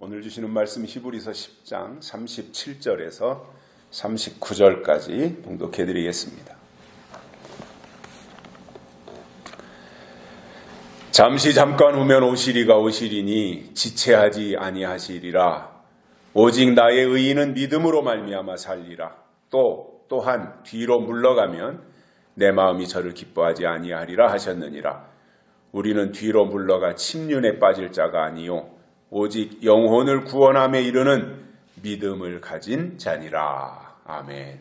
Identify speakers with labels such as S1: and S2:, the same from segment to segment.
S1: 오늘 주시는 말씀 히브리서 10장 37절에서 39절까지 봉독해 드리겠습니다. 잠시 잠깐 후면 오시리가 오시리니 지체하지 아니하시리라. 오직 나의 의인은 믿음으로 말미암아 살리라. 또한 뒤로 물러가면 내 마음이 저를 기뻐하지 아니하리라 하셨느니라. 우리는 뒤로 물러가 침륜에 빠질 자가 아니요 오직 영혼을 구원함에 이르는 믿음을 가진 자니라. 아멘.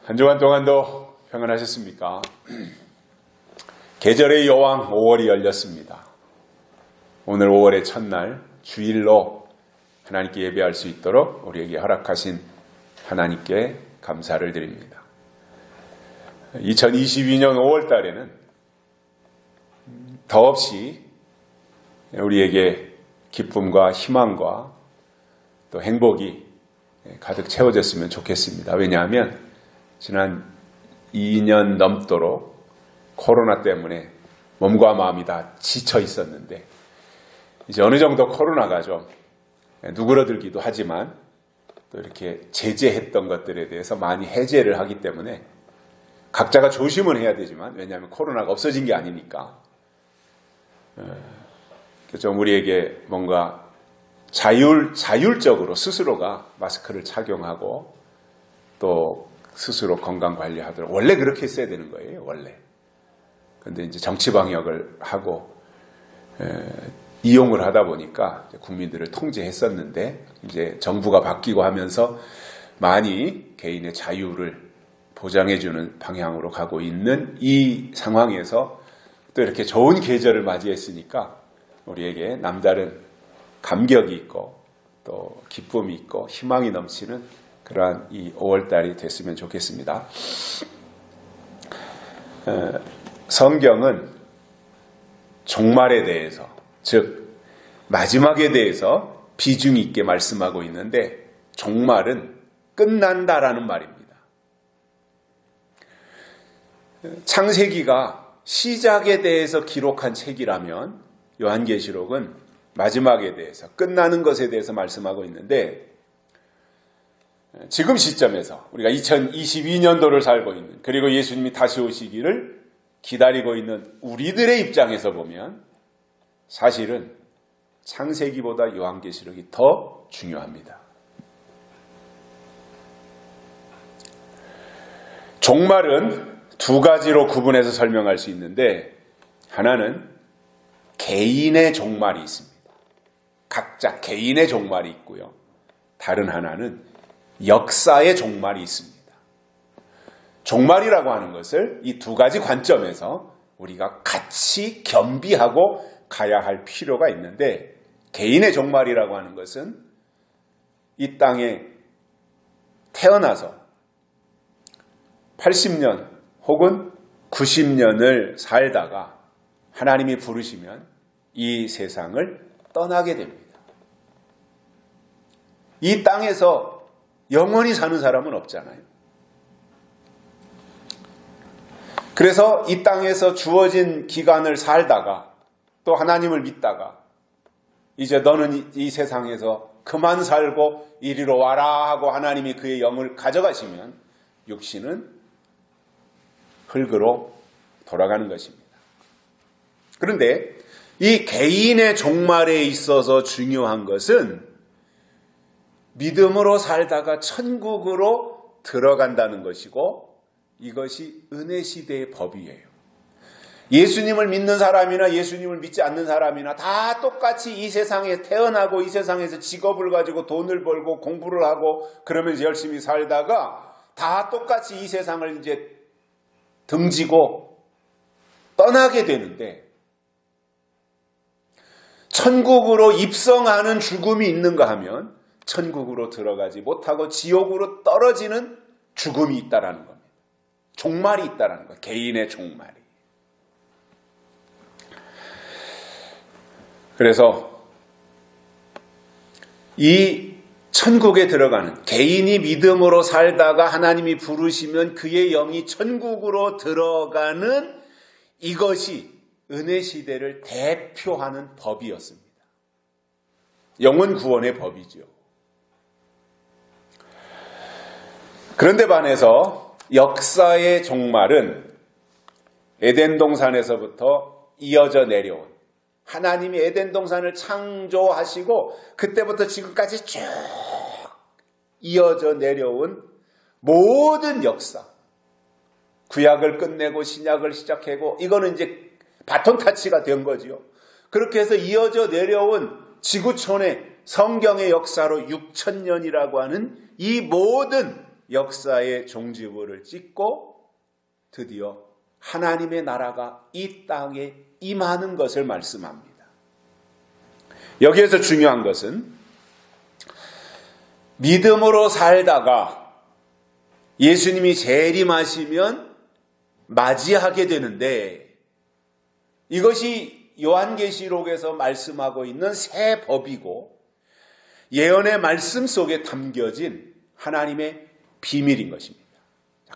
S1: 한 주간 동안도 평안하셨습니까? 계절의 여왕 5월이 열렸습니다. 오늘 5월의 첫날 주일로 하나님께 예배할 수 있도록 우리에게 허락하신 하나님께 감사를 드립니다. 2022년 5월 달에는 더없이 우리에게 기쁨과 희망과 또 행복이 가득 채워졌으면 좋겠습니다. 왜냐하면 지난 2년 넘도록 코로나 때문에 몸과 마음이 다 지쳐 있었는데 이제 어느 정도 코로나가 좀 누그러들기도 하지만 또 이렇게 제재했던 것들에 대해서 많이 해제를 하기 때문에 각자가 조심은 해야 되지만 왜냐하면 코로나가 없어진 게 아니니까 좀 우리에게 뭔가 자율적으로 스스로가 마스크를 착용하고 또 스스로 건강 관리하도록 원래 그렇게 했어야 되는 거예요. 원래. 그런데 이제 정치 방역을 하고 이용을 하다 보니까 국민들을 통제했었는데 이제 정부가 바뀌고 하면서 많이 개인의 자유를 보장해주는 방향으로 가고 있는 이 상황에서 또 이렇게 좋은 계절을 맞이했으니까 우리에게 남다른 감격이 있고 또 기쁨이 있고 희망이 넘치는 그러한 이 5월달이 됐으면 좋겠습니다. 성경은 종말에 대해서 즉 마지막에 대해서 비중 있게 말씀하고 있는데 종말은 끝난다라는 말입니다. 창세기가 시작에 대해서 기록한 책이라면 요한계시록은 마지막에 대해서 끝나는 것에 대해서 말씀하고 있는데 지금 시점에서 우리가 2022년도를 살고 있는 그리고 예수님이 다시 오시기를 기다리고 있는 우리들의 입장에서 보면 사실은 창세기보다 요한계시록이 더 중요합니다. 종말은 두 가지로 구분해서 설명할 수 있는데 하나는 개인의 종말이 있습니다. 각자 개인의 종말이 있고요. 다른 하나는 역사의 종말이 있습니다. 종말이라고 하는 것을 이 두 가지 관점에서 우리가 같이 겸비하고 가야 할 필요가 있는데 개인의 종말이라고 하는 것은 이 땅에 태어나서 80년 혹은 90년을 살다가 하나님이 부르시면 이 세상을 떠나게 됩니다. 이 땅에서 영원히 사는 사람은 없잖아요. 그래서 이 땅에서 주어진 기간을 살다가 또 하나님을 믿다가 이제 너는 이 세상에서 그만 살고 이리로 와라 하고 하나님이 그의 영을 가져가시면 육신은 흙으로 돌아가는 것입니다. 그런데 이 개인의 종말에 있어서 중요한 것은 믿음으로 살다가 천국으로 들어간다는 것이고 이것이 은혜 시대의 법이에요. 예수님을 믿는 사람이나 예수님을 믿지 않는 사람이나 다 똑같이 이 세상에 태어나고 이 세상에서 직업을 가지고 돈을 벌고 공부를 하고 그러면서 열심히 살다가 다 똑같이 이 세상을 이제 등지고 떠나게 되는데 천국으로 입성하는 죽음이 있는가 하면 천국으로 들어가지 못하고 지옥으로 떨어지는 죽음이 있다라는 겁니다. 종말이 있다라는 거예요. 개인의 종말이. 그래서 이 천국에 들어가는 개인이 믿음으로 살다가 하나님이 부르시면 그의 영이 천국으로 들어가는 이것이 은혜 시대를 대표하는 법이었습니다. 영혼 구원의 법이죠. 그런데 반해서 역사의 종말은 에덴 동산에서부터 이어져 내려온, 하나님이 에덴 동산을 창조하시고 그때부터 지금까지 쭉 이어져 내려온 모든 역사, 구약을 끝내고 신약을 시작하고, 이거는 이제 바톤 타치가 된 거지요. 그렇게 해서 이어져 내려온 지구촌의 성경의 역사로 6,000년이라고 하는 이 모든 역사의 종지부를 찍고 드디어 하나님의 나라가 이 땅에 임하는 것을 말씀합니다. 여기에서 중요한 것은 믿음으로 살다가 예수님이 재림하시면 맞이하게 되는데, 이것이 요한계시록에서 말씀하고 있는 새 법이고 예언의 말씀 속에 담겨진 하나님의 비밀인 것입니다.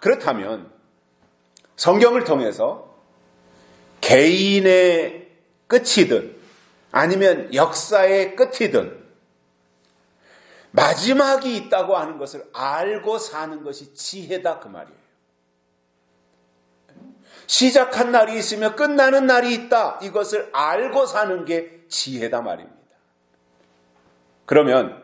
S1: 그렇다면 성경을 통해서 개인의 끝이든 아니면 역사의 끝이든 마지막이 있다고 하는 것을 알고 사는 것이 지혜다, 그 말이에요. 시작한 날이 있으며 끝나는 날이 있다, 이것을 알고 사는 게 지혜다 말입니다. 그러면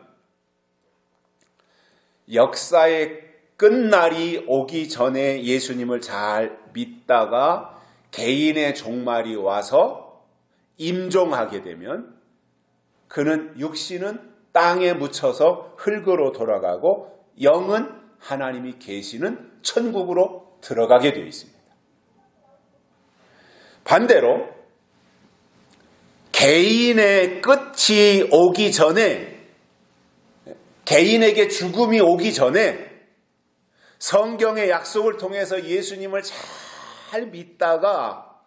S1: 역사의 끝날이 오기 전에 예수님을 잘 믿다가 개인의 종말이 와서 임종하게 되면 그는 육신은 땅에 묻혀서 흙으로 돌아가고 영은 하나님이 계시는 천국으로 들어가게 되어 있습니다. 반대로 개인의 끝이 오기 전에, 개인에게 죽음이 오기 전에 성경의 약속을 통해서 예수님을 잘 믿다가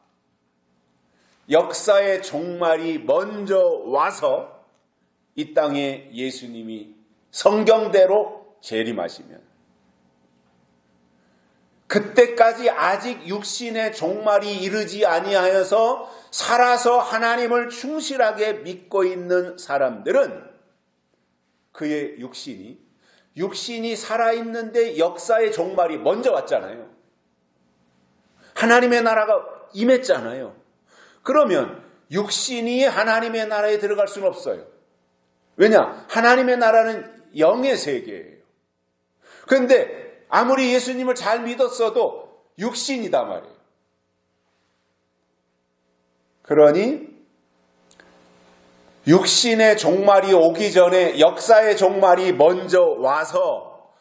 S1: 역사의 종말이 먼저 와서 이 땅에 예수님이 성경대로 재림하시면, 그때까지 아직 육신의 종말이 이르지 아니하여서 살아서 하나님을 충실하게 믿고 있는 사람들은 그의 육신이 살아있는데 역사의 종말이 먼저 왔잖아요. 하나님의 나라가 임했잖아요. 그러면 육신이 하나님의 나라에 들어갈 수는 없어요. 왜냐? 하나님의 나라는 영의 세계예요. 그런데 아무리 예수님을 잘 믿었어도 육신이다 말이에요. 그러니 육신의 종말이 오기 전에 역사의 종말이 먼저 와서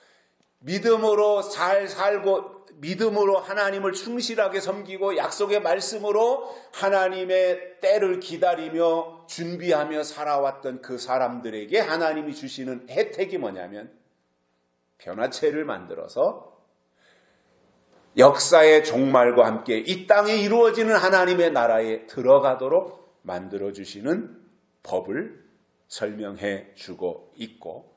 S1: 믿음으로 잘 살고 믿음으로 하나님을 충실하게 섬기고 약속의 말씀으로 하나님의 때를 기다리며 준비하며 살아왔던 그 사람들에게 하나님이 주시는 혜택이 뭐냐면 변화체를 만들어서 역사의 종말과 함께 이 땅에 이루어지는 하나님의 나라에 들어가도록 만들어주시는 법을 설명해 주고 있고,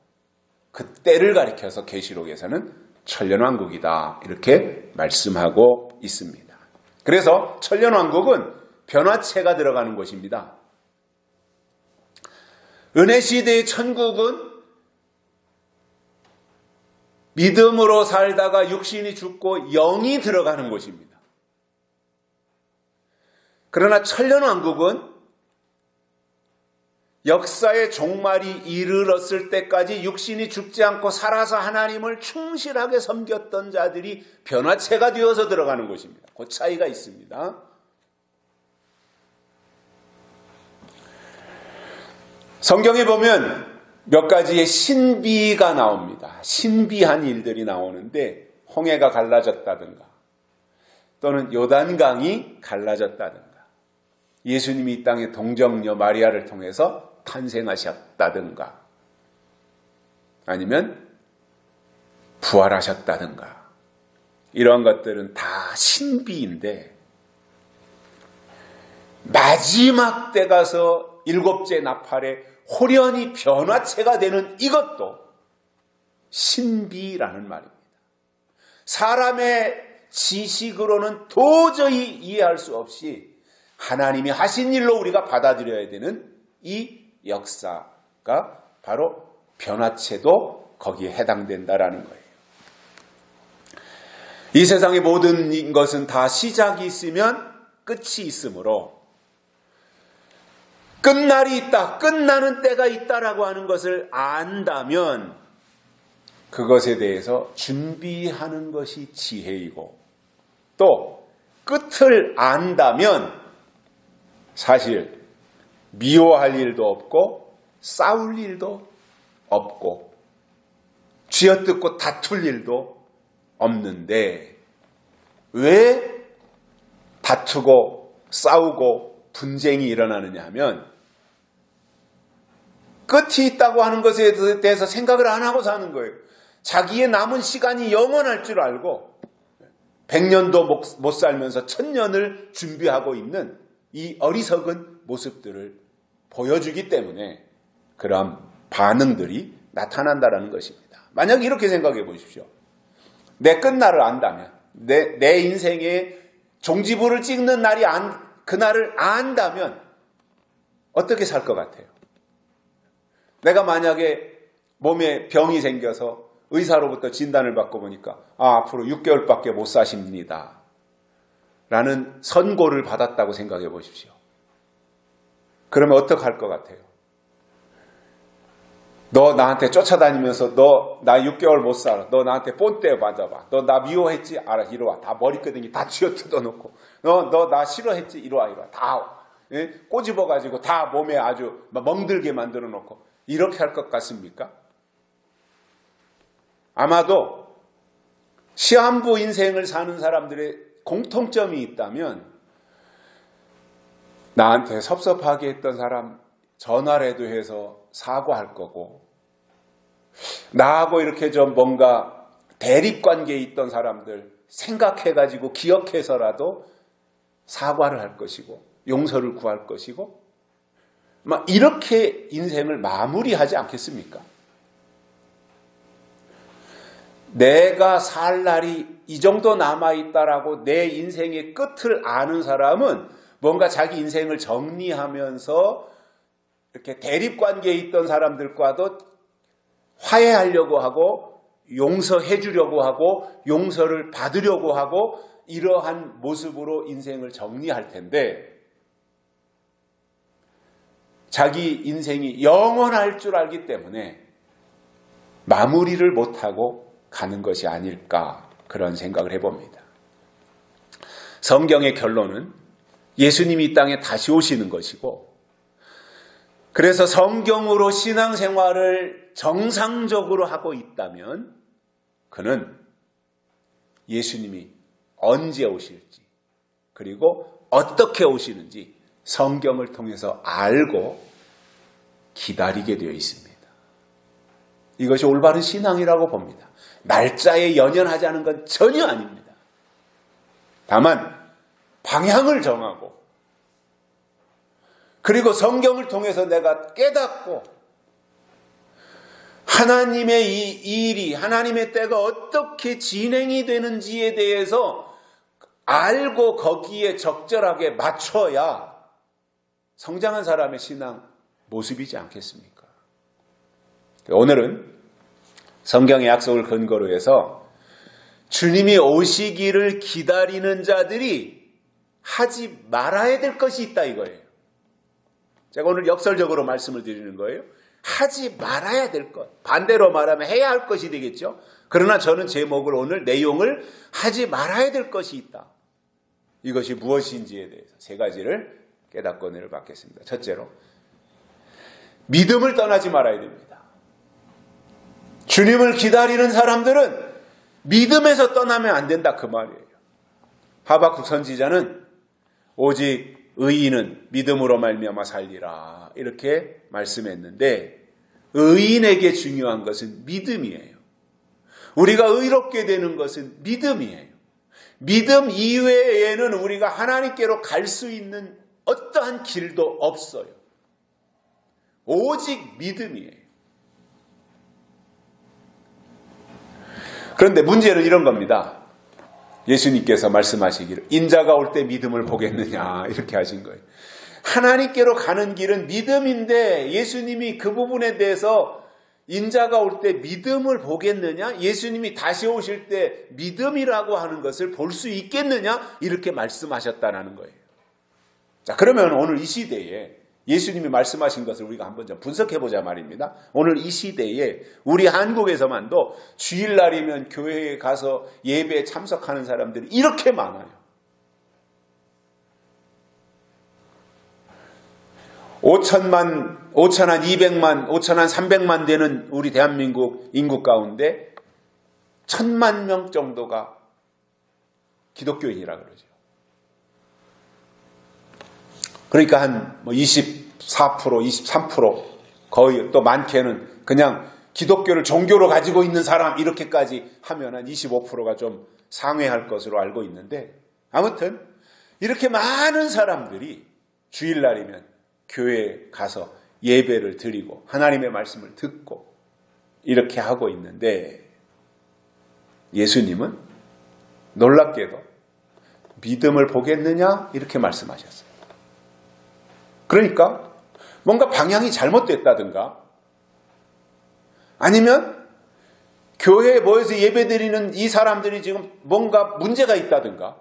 S1: 그 때를 가리켜서 계시록에서는 천년왕국이다 이렇게 말씀하고 있습니다. 그래서 천년왕국은 변화체가 들어가는 곳입니다. 은혜시대의 천국은 믿음으로 살다가 육신이 죽고 영이 들어가는 곳입니다. 그러나 천년왕국은 역사의 종말이 이르렀을 때까지 육신이 죽지 않고 살아서 하나님을 충실하게 섬겼던 자들이 변화체가 되어서 들어가는 곳입니다. 그 차이가 있습니다. 성경에 보면 몇 가지의 신비가 나옵니다. 신비한 일들이 나오는데 홍해가 갈라졌다든가 또는 요단강이 갈라졌다든가 예수님이 이 땅에 동정녀 마리아를 통해서 탄생하셨다든가 아니면 부활하셨다든가 이런 것들은 다 신비인데 마지막 때 가서 일곱째 나팔에 홀연히 변화체가 되는 이것도 신비라는 말입니다. 사람의 지식으로는 도저히 이해할 수 없이 하나님이 하신 일로 우리가 받아들여야 되는 이 역사, 바로 변화체도 거기에 해당된다라는 거예요. 이 세상의 모든 것은 다 시작이 있으면 끝이 있으므로 끝날이 있다, 끝나는 때가 있다라고 하는 것을 안다면 그것에 대해서 준비하는 것이 지혜이고, 또 끝을 안다면 사실 미워할 일도 없고 싸울 일도 없고 쥐어뜯고 다툴 일도 없는데, 왜 다투고 싸우고 분쟁이 일어나느냐 하면 끝이 있다고 하는 것에 대해서 생각을 안 하고 사는 거예요. 자기의 남은 시간이 영원할 줄 알고 100년도 못 살면서 1000년을 준비하고 있는 이 어리석은 모습들을 보여주기 때문에 그러한 반응들이 나타난다는 것입니다. 만약 이렇게 생각해 보십시오. 내 끝날을 안다면, 내 인생의 종지부를 찍는 날이 그날을 안다면 어떻게 살 것 같아요? 내가 만약에 몸에 병이 생겨서 의사로부터 진단을 받고 보니까 앞으로 6개월밖에 못 사십니다 라는 선고를 받았다고 생각해 보십시오. 그러면 어떻게 할 것 같아요? 너 나한테 쫓아다니면서 너 나 6개월 못 살아. 너 나한테 본때 맞아봐. 너 나 미워했지? 알아, 이리 와. 다 머리끄댕이 다 쥐어 뜯어놓고. 너 나 싫어했지? 이리 와. 다 꼬집어가지고 다 몸에 아주 멍들게 만들어 놓고. 이렇게 할 것 같습니까? 아마도 시한부 인생을 사는 사람들의 공통점이 있다면, 나한테 섭섭하게 했던 사람 전화라도 해서 사과할 거고, 나하고 이렇게 좀 뭔가 대립관계에 있던 사람들 생각해가지고 기억해서라도 사과를 할 것이고 용서를 구할 것이고, 막 이렇게 인생을 마무리하지 않겠습니까? 내가 살 날이 이 정도 남아있다라고 내 인생의 끝을 아는 사람은 뭔가 자기 인생을 정리하면서 이렇게 대립관계에 있던 사람들과도 화해하려고 하고 용서해 주려고 하고 용서를 받으려고 하고 이러한 모습으로 인생을 정리할 텐데, 자기 인생이 영원할 줄 알기 때문에 마무리를 못하고 가는 것이 아닐까, 그런 생각을 해봅니다. 성경의 결론은 예수님이 이 땅에 다시 오시는 것이고, 그래서 성경으로 신앙생활을 정상적으로 하고 있다면 그는 예수님이 언제 오실지, 그리고 어떻게 오시는지 성경을 통해서 알고 기다리게 되어 있습니다. 이것이 올바른 신앙이라고 봅니다. 날짜에 연연하지 건 전혀 아닙니다. 다만 방향을 정하고, 그리고 성경을 통해서 내가 깨닫고 하나님의 이 일이, 하나님의 때가 어떻게 진행이 되는지에 대해서 알고 거기에 적절하게 맞춰야 성장한 사람의 신앙 모습이지 않겠습니까? 오늘은 성경의 약속을 근거로 해서 주님이 오시기를 기다리는 자들이 하지 말아야 될 것이 있다 이거예요. 제가 오늘 역설적으로 말씀을 드리는 거예요. 하지 말아야 될 것. 반대로 말하면 해야 할 것이 되겠죠. 그러나 저는 제목을, 오늘 내용을 하지 말아야 될 것이 있다. 이것이 무엇인지에 대해서 세 가지를 깨닫고 은혜를 받겠습니다. 첫째로, 믿음을 떠나지 말아야 됩니다. 주님을 기다리는 사람들은 믿음에서 떠나면 안 된다, 그 말이에요. 하박국 선지자는 오직 의인은 믿음으로 말미암아 살리라 이렇게 말씀했는데, 의인에게 중요한 것은 믿음이에요. 우리가 의롭게 되는 것은 믿음이에요. 믿음 이외에는 우리가 하나님께로 갈 수 있는 어떠한 길도 없어요. 오직 믿음이에요. 그런데 문제는 이런 겁니다. 예수님께서 말씀하시기를 인자가 올 때 믿음을 보겠느냐 이렇게 하신 거예요. 하나님께로 가는 길은 믿음인데 예수님이 그 부분에 대해서 인자가 올 때 믿음을 보겠느냐? 예수님이 다시 오실 때 믿음이라고 하는 것을 볼 수 있겠느냐? 이렇게 말씀하셨다는 거예요. 자, 그러면 오늘 이 시대에 예수님이 말씀하신 것을 우리가 한번 좀 분석해보자 말입니다. 오늘 이 시대에 우리 한국에서만도 주일날이면 교회에 가서 예배에 참석하는 사람들이 이렇게 많아요. 5천만, 5천한 200만, 5천한 300만 되는 우리 대한민국 인구 가운데 1,000만 명 정도가 기독교인이라 그러죠. 그러니까 한 24%, 23% 거의 또 많게는 그냥 기독교를 종교로 가지고 있는 사람 이렇게까지 하면 한 25%가 좀 상회할 것으로 알고 있는데 아무튼 이렇게 많은 사람들이 주일날이면 교회에 가서 예배를 드리고 하나님의 말씀을 듣고 이렇게 하고 있는데 예수님은 놀랍게도 믿음을 보겠느냐 이렇게 말씀하셨어요. 그러니까 뭔가 방향이 잘못됐다든가 아니면 교회에 모여서 예배드리는 이 사람들이 지금 뭔가 문제가 있다든가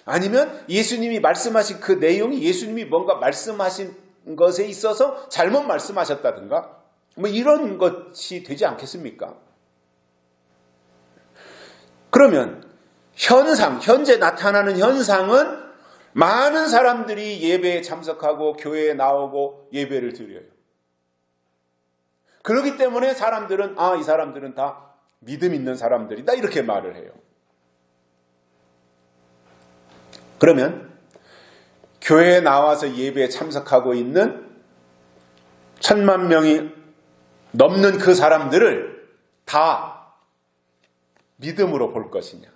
S1: 아니면 예수님이 말씀하신 그 내용이 예수님이 뭔가 말씀하신 것에 있어서 잘못 말씀하셨다든가 뭐 이런 것이 되지 않겠습니까? 그러면 현재 나타나는 현상은 많은 사람들이 예배에 참석하고 교회에 나오고 예배를 드려요. 그렇기 때문에 사람들은 이 사람들은 다 믿음 있는 사람들이다 이렇게 말을 해요. 그러면 교회에 나와서 예배에 참석하고 있는 1,000만 명이 넘는 그 사람들을 다 믿음으로 볼 것이냐?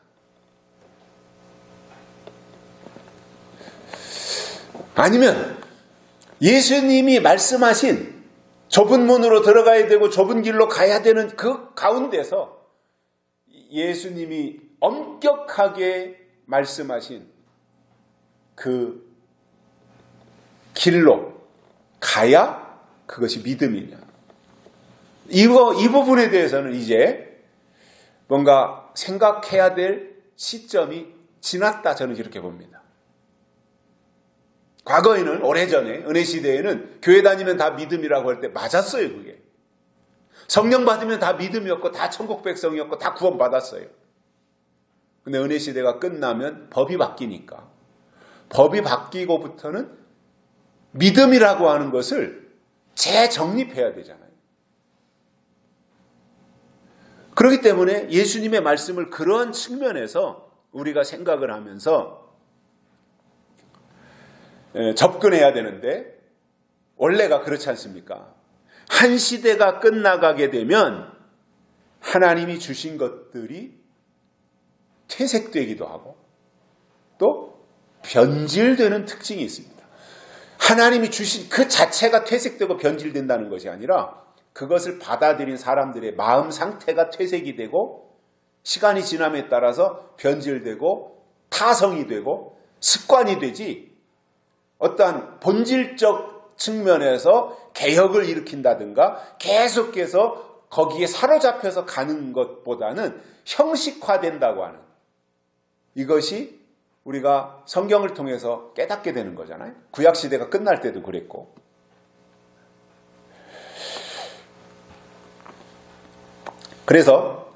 S1: 아니면 예수님이 말씀하신 좁은 문으로 들어가야 되고 좁은 길로 가야 되는 그 가운데서 예수님이 엄격하게 말씀하신 그 길로 가야 그것이 믿음이냐. 이 부분에 대해서는 이제 뭔가 생각해야 될 시점이 지났다 저는 이렇게 봅니다. 과거에는 오래전에 은혜시대에는 교회 다니면 다 믿음이라고 할 때 맞았어요. 그게 성령 받으면 다 믿음이었고 다 천국 백성이었고 다 구원 받았어요. 근데 은혜시대가 끝나면 법이 바뀌니까 법이 바뀌고부터는 믿음이라고 하는 것을 재정립해야 되잖아요. 그렇기 때문에 예수님의 말씀을 그런 측면에서 우리가 생각을 하면서 접근해야 되는데 원래가 그렇지 않습니까? 한 시대가 끝나가게 되면 하나님이 주신 것들이 퇴색되기도 하고 또 변질되는 특징이 있습니다. 하나님이 주신 그 자체가 퇴색되고 변질된다는 것이 아니라 그것을 받아들인 사람들의 마음 상태가 퇴색이 되고 시간이 지남에 따라서 변질되고 타성이 되고 습관이 되지 어떠한 본질적 측면에서 개혁을 일으킨다든가 계속해서 거기에 사로잡혀서 가는 것보다는 형식화된다고 하는 이것이 우리가 성경을 통해서 깨닫게 되는 거잖아요. 구약시대가 끝날 때도 그랬고. 그래서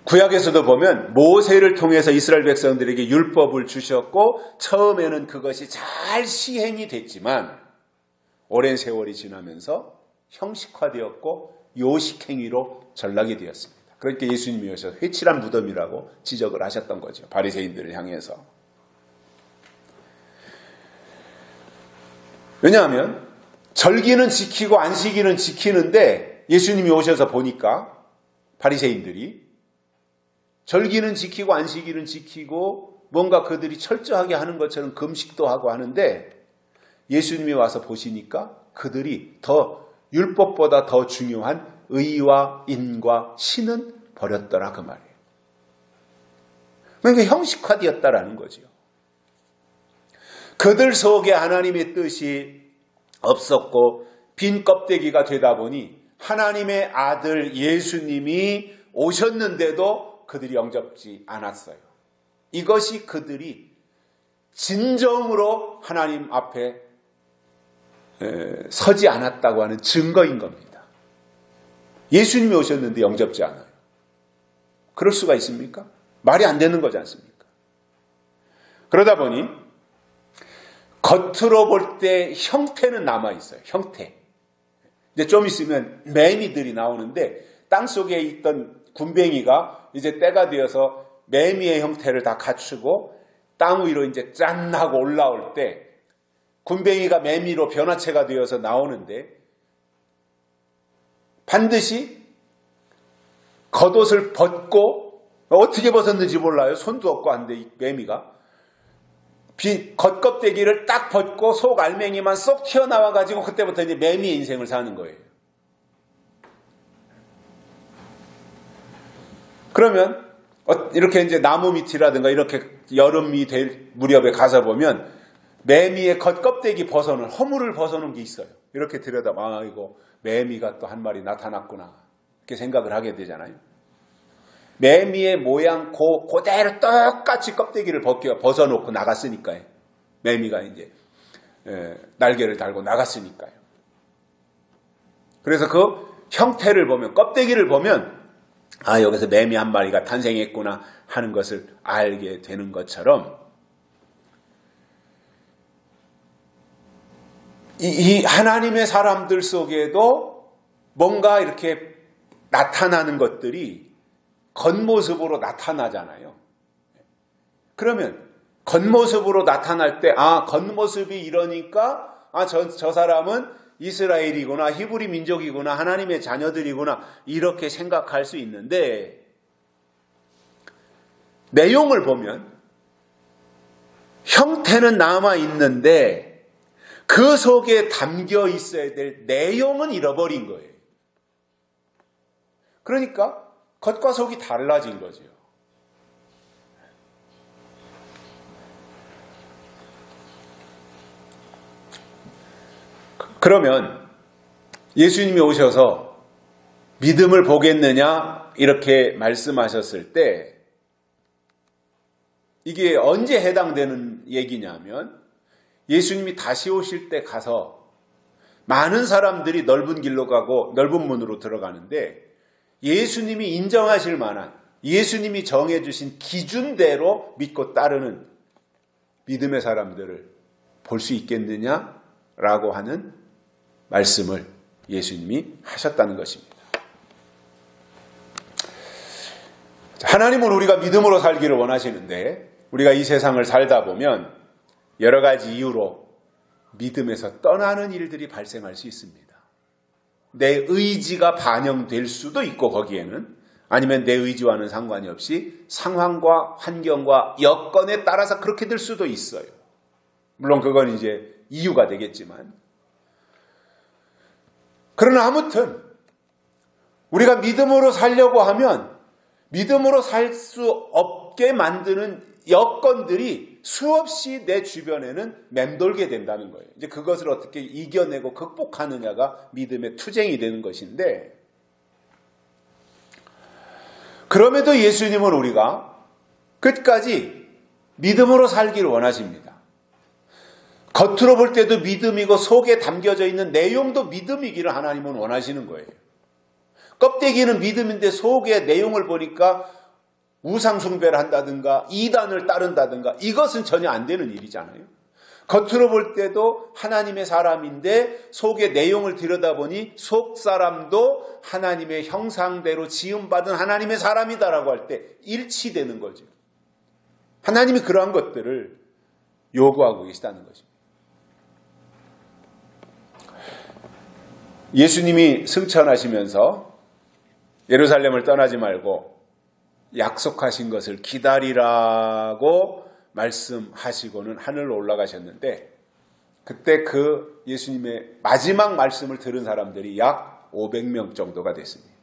S1: 구약에서도 보면 모세를 통해서 이스라엘 백성들에게 율법을 주셨고 처음에는 그것이 잘 시행이 됐지만 오랜 세월이 지나면서 형식화되었고 요식행위로 전락이 되었습니다. 그러니까 예수님이 오셔서 회칠한 무덤이라고 지적을 하셨던 거죠. 바리새인들을 향해서. 왜냐하면 절기는 지키고 안식일은 지키는데 예수님이 오셔서 보니까 바리새인들이 절기는 지키고 안식일은 지키고 뭔가 그들이 철저하게 하는 것처럼 금식도 하고 하는데 예수님이 와서 보시니까 그들이 더 율법보다 더 중요한 의와 인과 신은 버렸더라 그 말이에요. 그러니까 형식화되었다라는 거죠. 그들 속에 하나님의 뜻이 없었고 빈 껍데기가 되다 보니 하나님의 아들 예수님이 오셨는데도 그들이 영접지 않았어요. 이것이 그들이 진정으로 하나님 앞에 서지 않았다고 하는 증거인 겁니다. 예수님이 오셨는데 영접지 않아요. 그럴 수가 있습니까? 말이 안 되는 거지 않습니까? 그러다 보니 겉으로 볼 때 형태는 남아있어요. 형태. 이제 좀 있으면 매미들이 나오는데 땅속에 있던 군뱅이가 이제 때가 되어서 매미의 형태를 다 갖추고 땅 위로 이제 짠 하고 올라올 때 군뱅이가 매미로 변화체가 되어서 나오는데 반드시 겉옷을 벗고 어떻게 벗었는지 몰라요. 손도 없고 한데 이 매미가 겉껍데기를 딱 벗고 속 알맹이만 쏙 튀어나와가지고 그때부터 이제 매미의 인생을 사는 거예요. 그러면 이렇게 이제 나무 밑이라든가 이렇게 여름이 될 무렵에 가서 보면 매미의 겉껍데기 벗어놓은 허물을 벗어놓은 게 있어요. 이렇게 들여다봐 이거 매미가 또 한 마리 나타났구나 이렇게 생각을 하게 되잖아요. 매미의 모양 그대로 똑같이 껍데기를 벗어놓고 나갔으니까요. 매미가 이제 날개를 달고 나갔으니까요. 그래서 그 형태를 보면 껍데기를 보면 여기서 매미 한 마리가 탄생했구나 하는 것을 알게 되는 것처럼 이 하나님의 사람들 속에도 뭔가 이렇게 나타나는 것들이 겉모습으로 나타나잖아요. 그러면 겉모습으로 나타날 때 겉모습이 이러니까 저 사람은 이스라엘이구나 히브리 민족이구나 하나님의 자녀들이구나 이렇게 생각할 수 있는데 내용을 보면 형태는 남아있는데 그 속에 담겨 있어야 될 내용은 잃어버린 거예요. 그러니까 겉과 속이 달라진 거죠. 그러면 예수님이 오셔서 믿음을 보겠느냐 이렇게 말씀하셨을 때 이게 언제 해당되는 얘기냐면 예수님이 다시 오실 때 가서 많은 사람들이 넓은 길로 가고 넓은 문으로 들어가는데 예수님이 인정하실 만한 예수님이 정해주신 기준대로 믿고 따르는 믿음의 사람들을 볼 수 있겠느냐라고 하는 말씀을 예수님이 하셨다는 것입니다. 하나님은 우리가 믿음으로 살기를 원하시는데 우리가 이 세상을 살다 보면 여러 가지 이유로 믿음에서 떠나는 일들이 발생할 수 있습니다. 내 의지가 반영될 수도 있고 거기에는 아니면 내 의지와는 상관이 없이 상황과 환경과 여건에 따라서 그렇게 될 수도 있어요. 물론 그건 이제 이유가 되겠지만 그러나 아무튼 우리가 믿음으로 살려고 하면 믿음으로 살 수 없게 만드는 여건들이 수없이 내 주변에는 맴돌게 된다는 거예요. 이제 그것을 어떻게 이겨내고 극복하느냐가 믿음의 투쟁이 되는 것인데 그럼에도 예수님은 우리가 끝까지 믿음으로 살기를 원하십니다. 겉으로 볼 때도 믿음이고 속에 담겨져 있는 내용도 믿음이기를 하나님은 원하시는 거예요. 껍데기는 믿음인데 속의 내용을 보니까 우상 숭배를 한다든가 이단을 따른다든가 이것은 전혀 안 되는 일이잖아요. 겉으로 볼 때도 하나님의 사람인데 속의 내용을 들여다보니 속 사람도 하나님의 형상대로 지음받은 하나님의 사람이다라고 할 때 일치되는 거죠. 하나님이 그러한 것들을 요구하고 계시다는 것입니다. 예수님이 승천하시면서 예루살렘을 떠나지 말고 약속하신 것을 기다리라고 말씀하시고는 하늘로 올라가셨는데 그때 그 예수님의 마지막 말씀을 들은 사람들이 약 500명 정도가 됐습니다.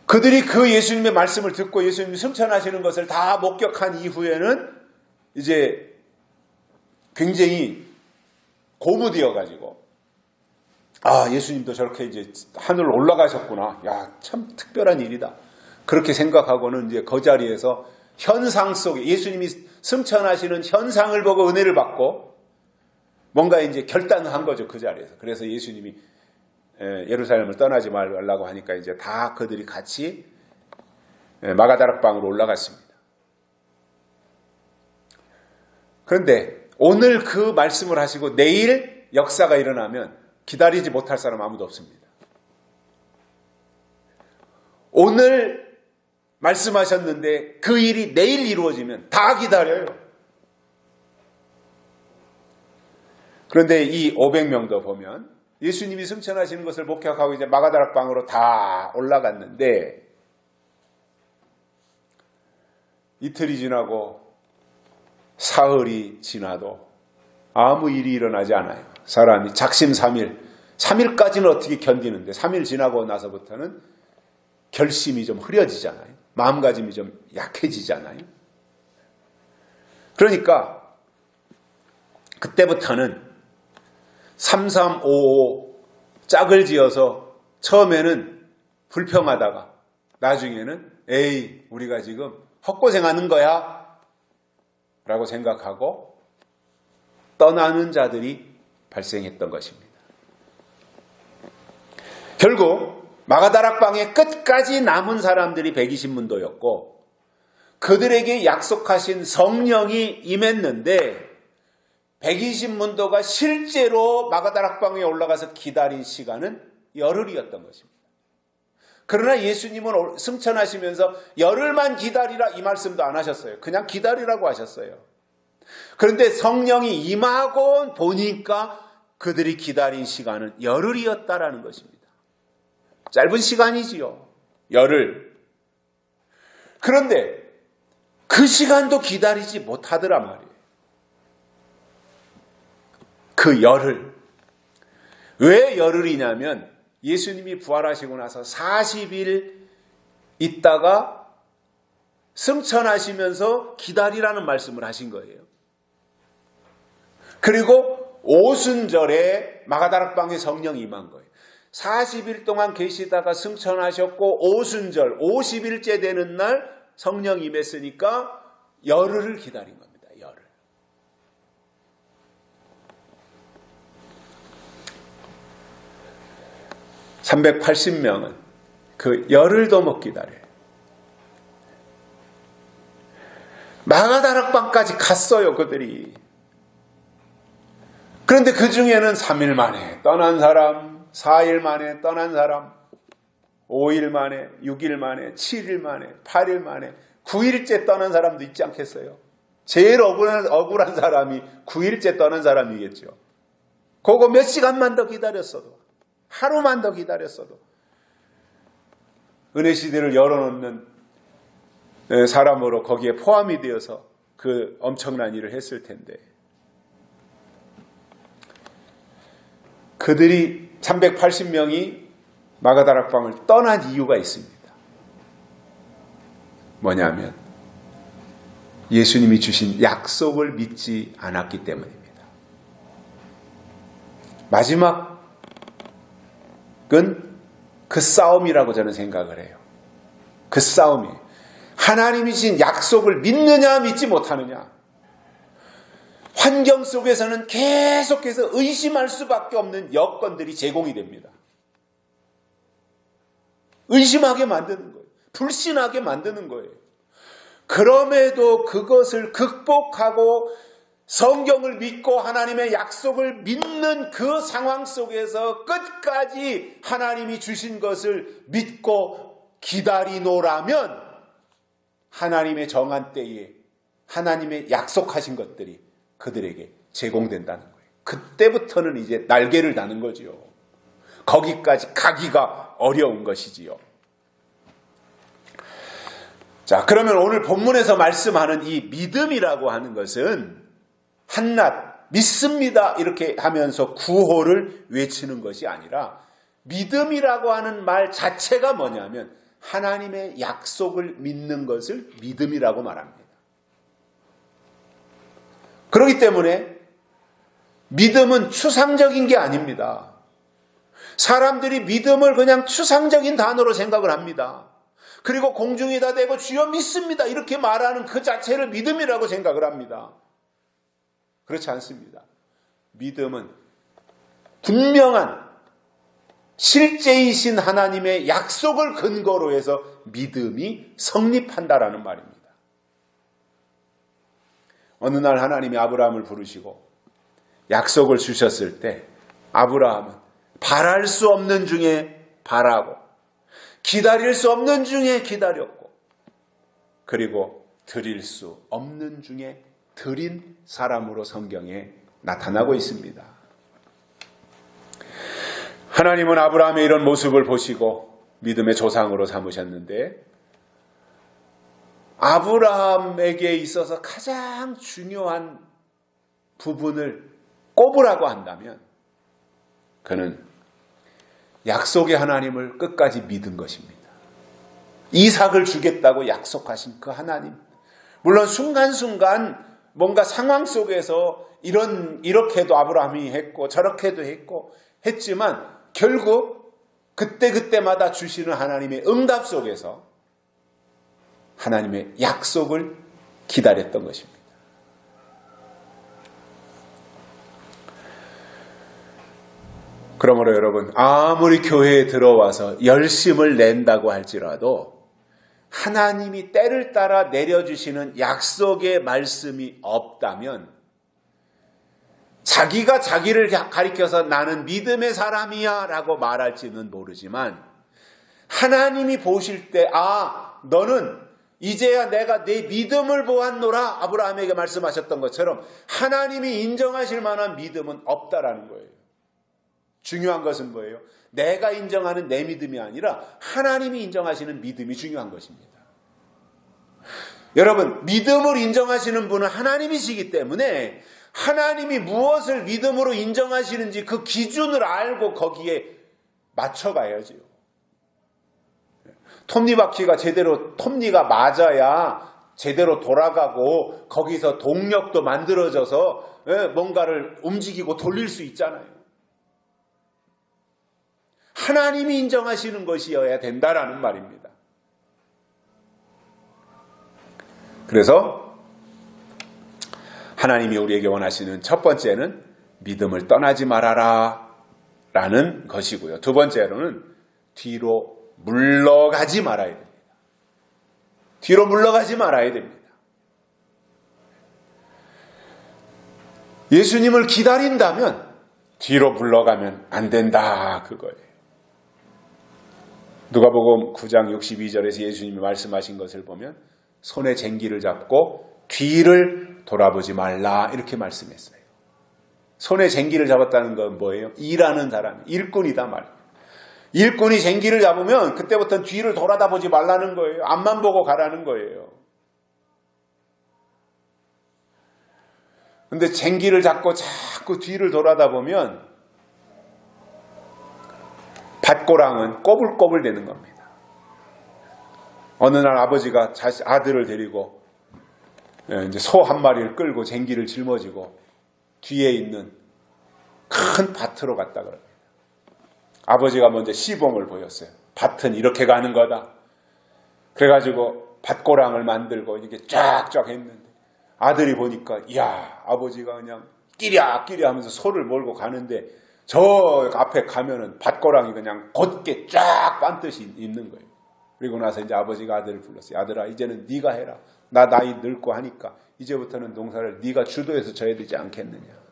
S1: 그들이 그 예수님의 말씀을 듣고 예수님이 승천하시는 것을 다 목격한 이후에는 이제 굉장히 고무되어가지고, 아, 예수님도 저렇게 이제 하늘로 올라가셨구나. 야, 참 특별한 일이다. 그렇게 생각하고는 이제 그 자리에서 현상 속에 예수님이 승천하시는 현상을 보고 은혜를 받고 뭔가 이제 결단을 한 거죠. 그 자리에서. 그래서 예수님이 예루살렘을 떠나지 말라고 하니까 이제 다 그들이 같이 마가다락방으로 올라갔습니다. 그런데 오늘 그 말씀을 하시고 내일 역사가 일어나면 기다리지 못할 사람 아무도 없습니다. 오늘 말씀하셨는데 그 일이 내일 이루어지면 다 기다려요. 그런데 이 500명도 보면 예수님이 승천하시는 것을 목격하고 이제 마가다락방으로 다 올라갔는데 이틀이 지나고 사흘이 지나도 아무 일이 일어나지 않아요. 사람이 작심삼일, 3일까지는 어떻게 견디는데 3일 지나고 나서부터는 결심이 좀 흐려지잖아요. 마음가짐이 좀 약해지잖아요. 그러니까 그때부터는 3355 짝을 지어서 처음에는 불평하다가 나중에는 에이, 우리가 지금 헛고생하는 거야 라고 생각하고 떠나는 자들이 발생했던 것입니다. 결국 마가다락방의 끝까지 남은 사람들이 120문도였고 그들에게 약속하신 성령이 임했는데 120문도가 실제로 마가다락방에 올라가서 기다린 시간은 열흘이었던 것입니다. 그러나 예수님은 승천하시면서 열흘만 기다리라 이 말씀도 안 하셨어요. 그냥 기다리라고 하셨어요. 그런데 성령이 임하고 보니까 그들이 기다린 시간은 열흘이었다라는 것입니다. 짧은 시간이지요. 열흘. 그런데 그 시간도 기다리지 못하더라 말이에요. 그 열흘. 왜 열흘이냐면 예수님이 부활하시고 나서 40일 있다가 승천하시면서 기다리라는 말씀을 하신 거예요. 그리고 오순절에 마가다락방에 성령이 임한 거예요. 40일 동안 계시다가 승천하셨고 오순절 50일째 되는 날 성령이 임했으니까 열흘을 기다린 겁니다. 열흘. (380명은) 그 열흘도 못 기다려요. 마가다락방까지 갔어요. 그들이. 그런데 그 중에는 3일 만에 떠난 사람, 4일 만에 떠난 사람, 5일 만에, 6일 만에, 7일 만에, 8일 만에, 9일째 떠난 사람도 있지 않겠어요? 제일 억울한 사람이 9일째 떠난 사람이겠죠. 그거 몇 시간만 더 기다렸어도, 하루만 더 기다렸어도 은혜 시대를 열어놓는 사람으로 거기에 포함이 되어서 그 엄청난 일을 했을 텐데 그들이 380명이 마가다락방을 떠난 이유가 있습니다. 뭐냐면 예수님이 주신 약속을 믿지 않았기 때문입니다. 마지막은 그 싸움이라고 저는 생각을 해요. 그 싸움이에요. 하나님이 주신 약속을 믿느냐 믿지 못하느냐. 환경 속에서는 계속해서 의심할 수밖에 없는 여건들이 제공이 됩니다. 의심하게 만드는 거예요. 불신하게 만드는 거예요. 그럼에도 그것을 극복하고 성경을 믿고 하나님의 약속을 믿는 그 상황 속에서 끝까지 하나님이 주신 것을 믿고 기다리노라면 하나님의 정한 때에 하나님의 약속하신 것들이 그들에게 제공된다는 거예요. 그때부터는 이제 날개를 다는 거지요. 거기까지 가기가 어려운 것이지요. 자, 그러면 오늘 본문에서 말씀하는 이 믿음이라고 하는 것은 한낱 믿습니다 이렇게 하면서 구호를 외치는 것이 아니라 믿음이라고 하는 말 자체가 뭐냐면 하나님의 약속을 믿는 것을 믿음이라고 말합니다. 그렇기 때문에 믿음은 추상적인 게 아닙니다. 사람들이 믿음을 그냥 추상적인 단어로 생각을 합니다. 그리고 공중에다 대고 주여 믿습니다 이렇게 말하는 그 자체를 믿음이라고 생각을 합니다. 그렇지 않습니다. 믿음은 분명한 실제이신 하나님의 약속을 근거로 해서 믿음이 성립한다라는 말입니다. 어느 날 하나님이 아브라함을 부르시고 약속을 주셨을 때 아브라함은 바랄 수 없는 중에 바라고 기다릴 수 없는 중에 기다렸고 그리고 드릴 수 없는 중에 드린 사람으로 성경에 나타나고 있습니다. 하나님은 아브라함의 이런 모습을 보시고 믿음의 조상으로 삼으셨는데 아브라함에게 있어서 가장 중요한 부분을 꼽으라고 한다면 그는 약속의 하나님을 끝까지 믿은 것입니다. 이삭을 주겠다고 약속하신 그 하나님. 물론 순간순간 뭔가 상황 속에서 이렇게도 아브라함이 했고 저렇게도 했지만 결국 그때마다 주시는 하나님의 응답 속에서 하나님의 약속을 기다렸던 것입니다. 그러므로 여러분 아무리 교회에 들어와서 열심을 낸다고 할지라도 하나님이 때를 따라 내려주시는 약속의 말씀이 없다면 자기가 자기를 가리켜서 나는 믿음의 사람이야 라고 말할지는 모르지만 하나님이 보실 때 너는 이제야 내가 내 믿음을 보았노라 아브라함에게 말씀하셨던 것처럼 하나님이 인정하실 만한 믿음은 없다라는 거예요. 중요한 것은 뭐예요? 내가 인정하는 내 믿음이 아니라 하나님이 인정하시는 믿음이 중요한 것입니다. 여러분, 믿음을 인정하시는 분은 하나님이시기 때문에 하나님이 무엇을 믿음으로 인정하시는지 그 기준을 알고 거기에 맞춰가야지요. 톱니바퀴가 톱니가 맞아야 제대로 돌아가고 거기서 동력도 만들어져서 뭔가를 움직이고 돌릴 수 있잖아요. 하나님이 인정하시는 것이어야 된다라는 말입니다. 그래서 하나님이 우리에게 원하시는 첫 번째는 믿음을 떠나지 말아라 라는 것이고요. 두 번째로는 뒤로 물러가지 말아야 됩니다. 뒤로 물러가지 말아야 됩니다. 예수님을 기다린다면 뒤로 물러가면 안 된다 그거예요. 누가복음 9장 62절에서 예수님이 말씀하신 것을 보면 손에 쟁기를 잡고 뒤를 돌아보지 말라 이렇게 말씀했어요. 손에 쟁기를 잡았다는 건 뭐예요? 일하는 사람, 일꾼이다 말이에요. 일꾼이 쟁기를 잡으면 그때부터는 뒤를 돌아다보지 말라는 거예요. 앞만 보고 가라는 거예요. 근데 쟁기를 잡고 자꾸 뒤를 돌아다보면 밭고랑은 꼬불꼬불 되는 겁니다. 어느 날 아버지가 아들을 데리고 이제 소 한 마리를 끌고 쟁기를 짊어지고 뒤에 있는 큰 밭으로 갔다 그럽니다. 아버지가 먼저 시범을 보였어요. 밭은 이렇게 가는 거다. 그래가지고 밭고랑을 만들고 이렇게 쫙쫙 했는데 아들이 보니까 이야 아버지가 그냥 끼랴끼랴 하면서 소를 몰고 가는데 저 앞에 가면은 밭고랑이 그냥 곧게 쫙 빤듯이 있는 거예요. 그리고 나서 이제 아버지가 아들을 불렀어요. 아들아 이제는 네가 해라. 나 나이 늙고 하니까 이제부터는 농사를 네가 주도해서 져야 되지 않겠느냐.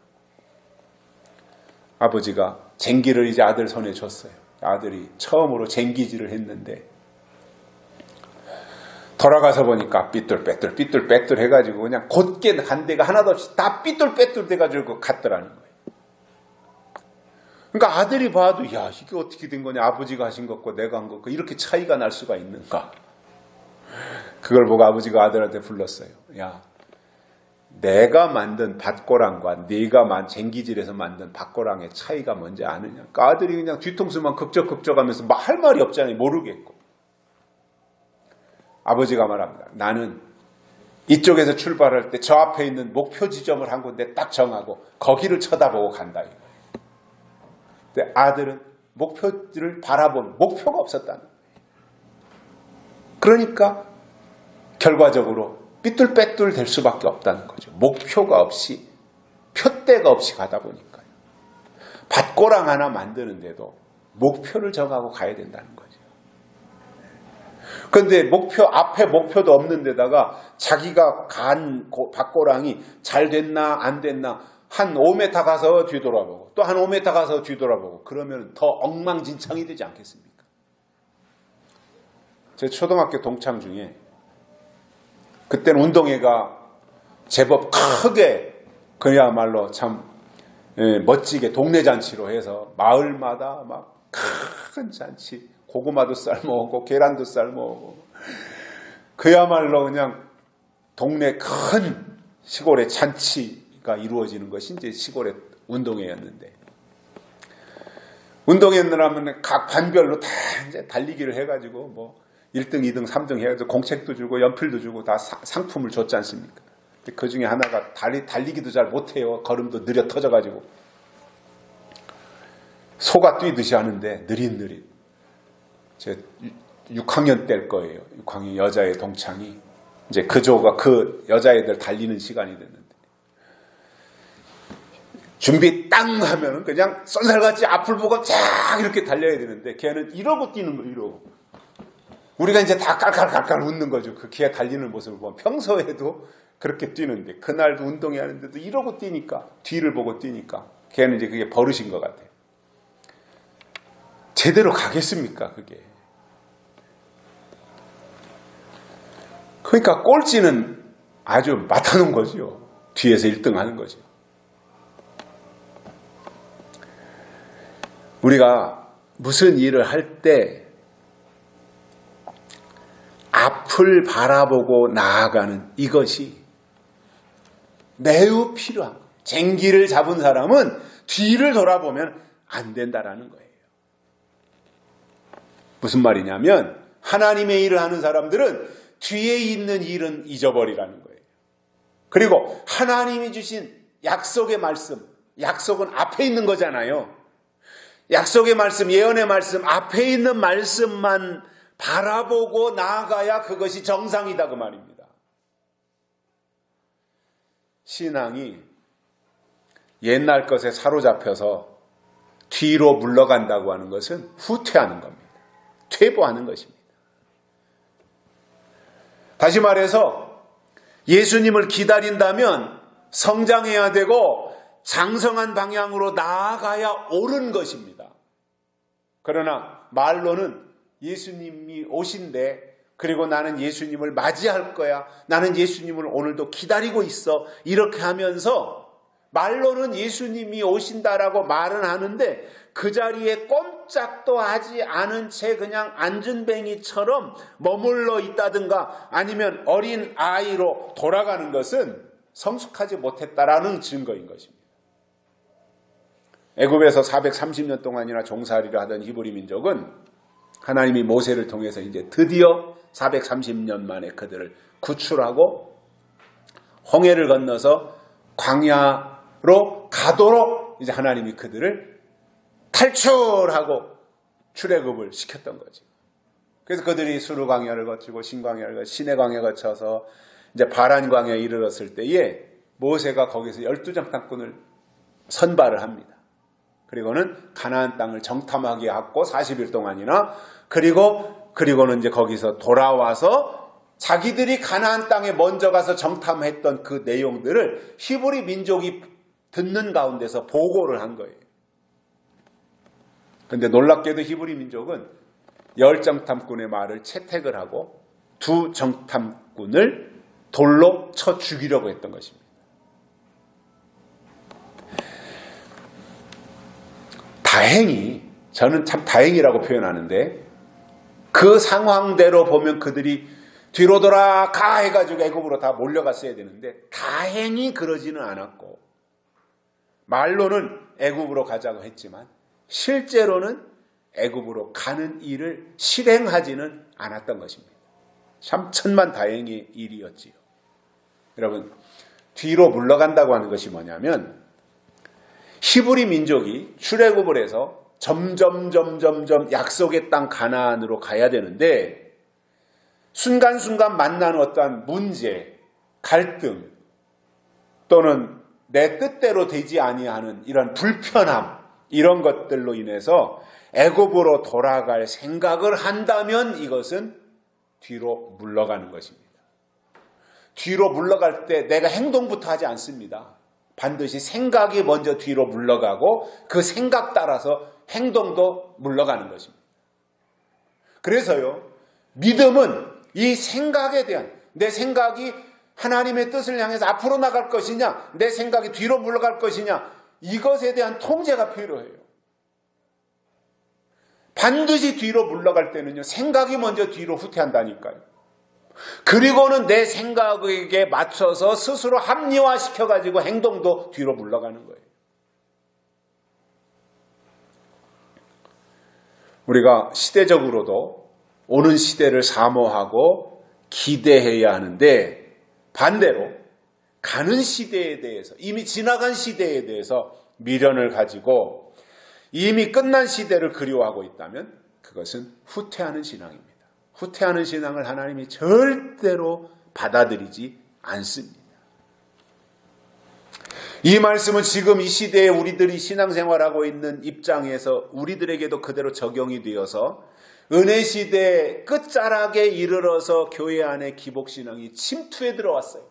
S1: 아버지가 쟁기를 이제 아들 손에 줬어요. 아들이 처음으로 쟁기질을 했는데 돌아가서 보니까 삐뚤빼뚤 해가지고 그냥 곧게 간 데가 하나도 없이 다 삐뚤빼뚤 돼가지고 갔더라는 거예요. 그러니까 아들이 봐도 야 이게 어떻게 된 거냐 아버지가 하신 것과 내가 한 것과 이렇게 차이가 날 수가 있는가. 그걸 보고 아버지가 아들한테 불렀어요. 야 내가 만든 밭고랑과 네가 쟁기질에서 만든 밭고랑의 차이가 뭔지 아느냐. 그러니까 아들이 그냥 뒤통수만 극적하면서 할 말이 없잖아요. 모르겠고. 아버지가 말합니다. 나는 이쪽에서 출발할 때 저 앞에 있는 목표 지점을 한 군데 딱 정하고 거기를 쳐다보고 간다. 근데 아들은 목표를 바라본 목표가 없었다는 거예요. 그러니까 결과적으로 삐뚤빼뚤 될 수밖에 없다는 거죠. 목표가 없이, 표대가 없이 가다 보니까요. 밭고랑 하나 만드는데도 목표를 정하고 가야 된다는 거죠. 그런데 앞에 목표도 없는 데다가 자기가 간 밭고랑이 잘 됐나 안 됐나 한 5m 가서 뒤돌아보고 또 한 5m 가서 뒤돌아보고 그러면 더 엉망진창이 되지 않겠습니까? 제 초등학교 동창 중에 그때는 운동회가 제법 크게 그야말로 참 멋지게 동네 잔치로 해서 마을마다 막 큰 잔치, 고구마도 삶아오고 계란도 삶아오고 그야말로 그냥 동네 큰 시골의 잔치가 이루어지는 것이 이제 시골의 운동회였는데, 운동회라면 각 반별로 다 이제 달리기를 해가지고 뭐 1등, 2등, 3등 해가지고 공책도 주고 연필도 주고 다 상품을 줬지 않습니까? 그 중에 하나가 달리기도 잘 못해요. 걸음도 느려 터져가지고 소가 뛰듯이 하는데 느릿느릿. 제 6학년 때일 거예요. 6학년 여자의 동창이 이제 그 여자애들 달리는 시간이 됐는데 준비 땅 하면은 그냥 쏜살같이 앞을 보고 쫙 이렇게 달려야 되는데 걔는 이러고 뛰는 거예요. 이러고. 우리가 이제 다 깔깔깔깔 웃는 거죠. 그 걔 달리는 모습을 보면 평소에도 그렇게 뛰는데 그날도 운동회 하는데도 이러고 뛰니까, 뒤를 보고 뛰니까 걔는 이제 그게 버릇인 것 같아요. 제대로 가겠습니까 그게? 그러니까 꼴찌는 아주 맡아놓은 거죠. 뒤에서 1등 하는 거죠. 우리가 무슨 일을 할 때 앞을 바라보고 나아가는 이것이 매우 필요한 거예요. 쟁기를 잡은 사람은 뒤를 돌아보면 안 된다라는 거예요. 무슨 말이냐면 하나님의 일을 하는 사람들은 뒤에 있는 일은 잊어버리라는 거예요. 그리고 하나님이 주신 약속의 말씀, 약속은 앞에 있는 거잖아요. 약속의 말씀, 예언의 말씀, 앞에 있는 말씀만 바라보고 나아가야 그것이 정상이다 그 말입니다. 신앙이 옛날 것에 사로잡혀서 뒤로 물러간다고 하는 것은 후퇴하는 겁니다. 퇴보하는 것입니다. 다시 말해서 예수님을 기다린다면 성장해야 되고 장성한 방향으로 나아가야 옳은 것입니다. 그러나 말로는 예수님이 오신대, 그리고 나는 예수님을 맞이할 거야, 나는 예수님을 오늘도 기다리고 있어, 이렇게 하면서 말로는 예수님이 오신다라고 말은 하는데 그 자리에 꼼짝도 하지 않은 채 그냥 앉은뱅이처럼 머물러 있다든가 아니면 어린 아이로 돌아가는 것은 성숙하지 못했다라는 증거인 것입니다. 애굽에서 430년 동안이나 종살이를 하던 히브리 민족은 하나님이 모세를 통해서 이제 드디어 430년 만에 그들을 구출하고 홍해를 건너서 광야로 가도록 이제 하나님이 그들을 탈출하고 출애굽을 시켰던 거죠. 그래서 그들이 수르 광야를 거치고 신광야를 거치고 시내 광야 거쳐서 이제 바란 광야에 이르렀을 때에 모세가 거기서 12장판꾼을 선발을 합니다. 그리고는 가나안 땅을 정탐하게 하고 40일 동안이나 그리고는 이제 거기서 돌아와서 자기들이 가나안 땅에 먼저 가서 정탐했던 그 내용들을 히브리 민족이 듣는 가운데서 보고를 한 거예요. 그런데 놀랍게도 히브리 민족은 10정탐꾼의 말을 채택을 하고 2정탐꾼을 돌로 쳐 죽이려고 했던 것입니다. 다행히, 저는 참 다행이라고 표현하는데 그 상황대로 보면 그들이 뒤로 돌아가 해가지고 애굽으로 다 몰려갔어야 되는데 다행히 그러지는 않았고 말로는 애굽으로 가자고 했지만 실제로는 애굽으로 가는 일을 실행하지는 않았던 것입니다. 참 천만다행의 일이었지요. 여러분, 뒤로 물러간다고 하는 것이 뭐냐면 히브리 민족이 출애굽을 해서 점점 약속의 땅 가나안으로 가야 되는데 순간순간 만나는 어떠한 문제, 갈등 또는 내 뜻대로 되지 아니하는 이런 불편함, 이런 것들로 인해서 애굽으로 돌아갈 생각을 한다면 이것은 뒤로 물러가는 것입니다. 뒤로 물러갈 때 내가 행동부터 하지 않습니다. 반드시 생각이 먼저 뒤로 물러가고 그 생각 따라서 행동도 물러가는 것입니다. 그래서요, 믿음은 이 생각에 대한, 내 생각이 하나님의 뜻을 향해서 앞으로 나갈 것이냐, 내 생각이 뒤로 물러갈 것이냐, 이것에 대한 통제가 필요해요. 반드시 뒤로 물러갈 때는요, 생각이 먼저 뒤로 후퇴한다니까요. 그리고는 내 생각에게 맞춰서 스스로 합리화시켜가지고 행동도 뒤로 물러가는 거예요. 우리가 시대적으로도 오는 시대를 사모하고 기대해야 하는데 반대로 가는 시대에 대해서, 이미 지나간 시대에 대해서 미련을 가지고 이미 끝난 시대를 그리워하고 있다면 그것은 후퇴하는 신앙입니다. 후퇴하는 신앙을 하나님이 절대로 받아들이지 않습니다. 이 말씀은 지금 이 시대에 우리들이 신앙생활하고 있는 입장에서 우리들에게도 그대로 적용이 되어서 은혜 시대의 끝자락에 이르러서 교회 안에 기복신앙이 침투해 들어왔어요.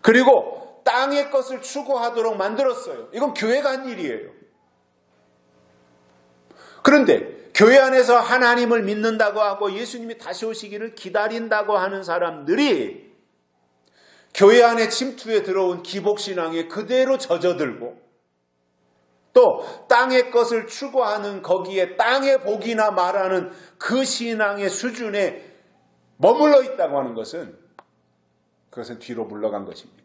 S1: 그리고 땅의 것을 추구하도록 만들었어요. 이건 교회가 한 일이에요. 그런데 교회 안에서 하나님을 믿는다고 하고 예수님이 다시 오시기를 기다린다고 하는 사람들이 교회 안에 침투해 들어온 기복신앙에 그대로 젖어들고 또 땅의 것을 추구하는 거기에 땅의 복이나 말하는 그 신앙의 수준에 머물러 있다고 하는 것은 그것은 뒤로 물러간 것입니다.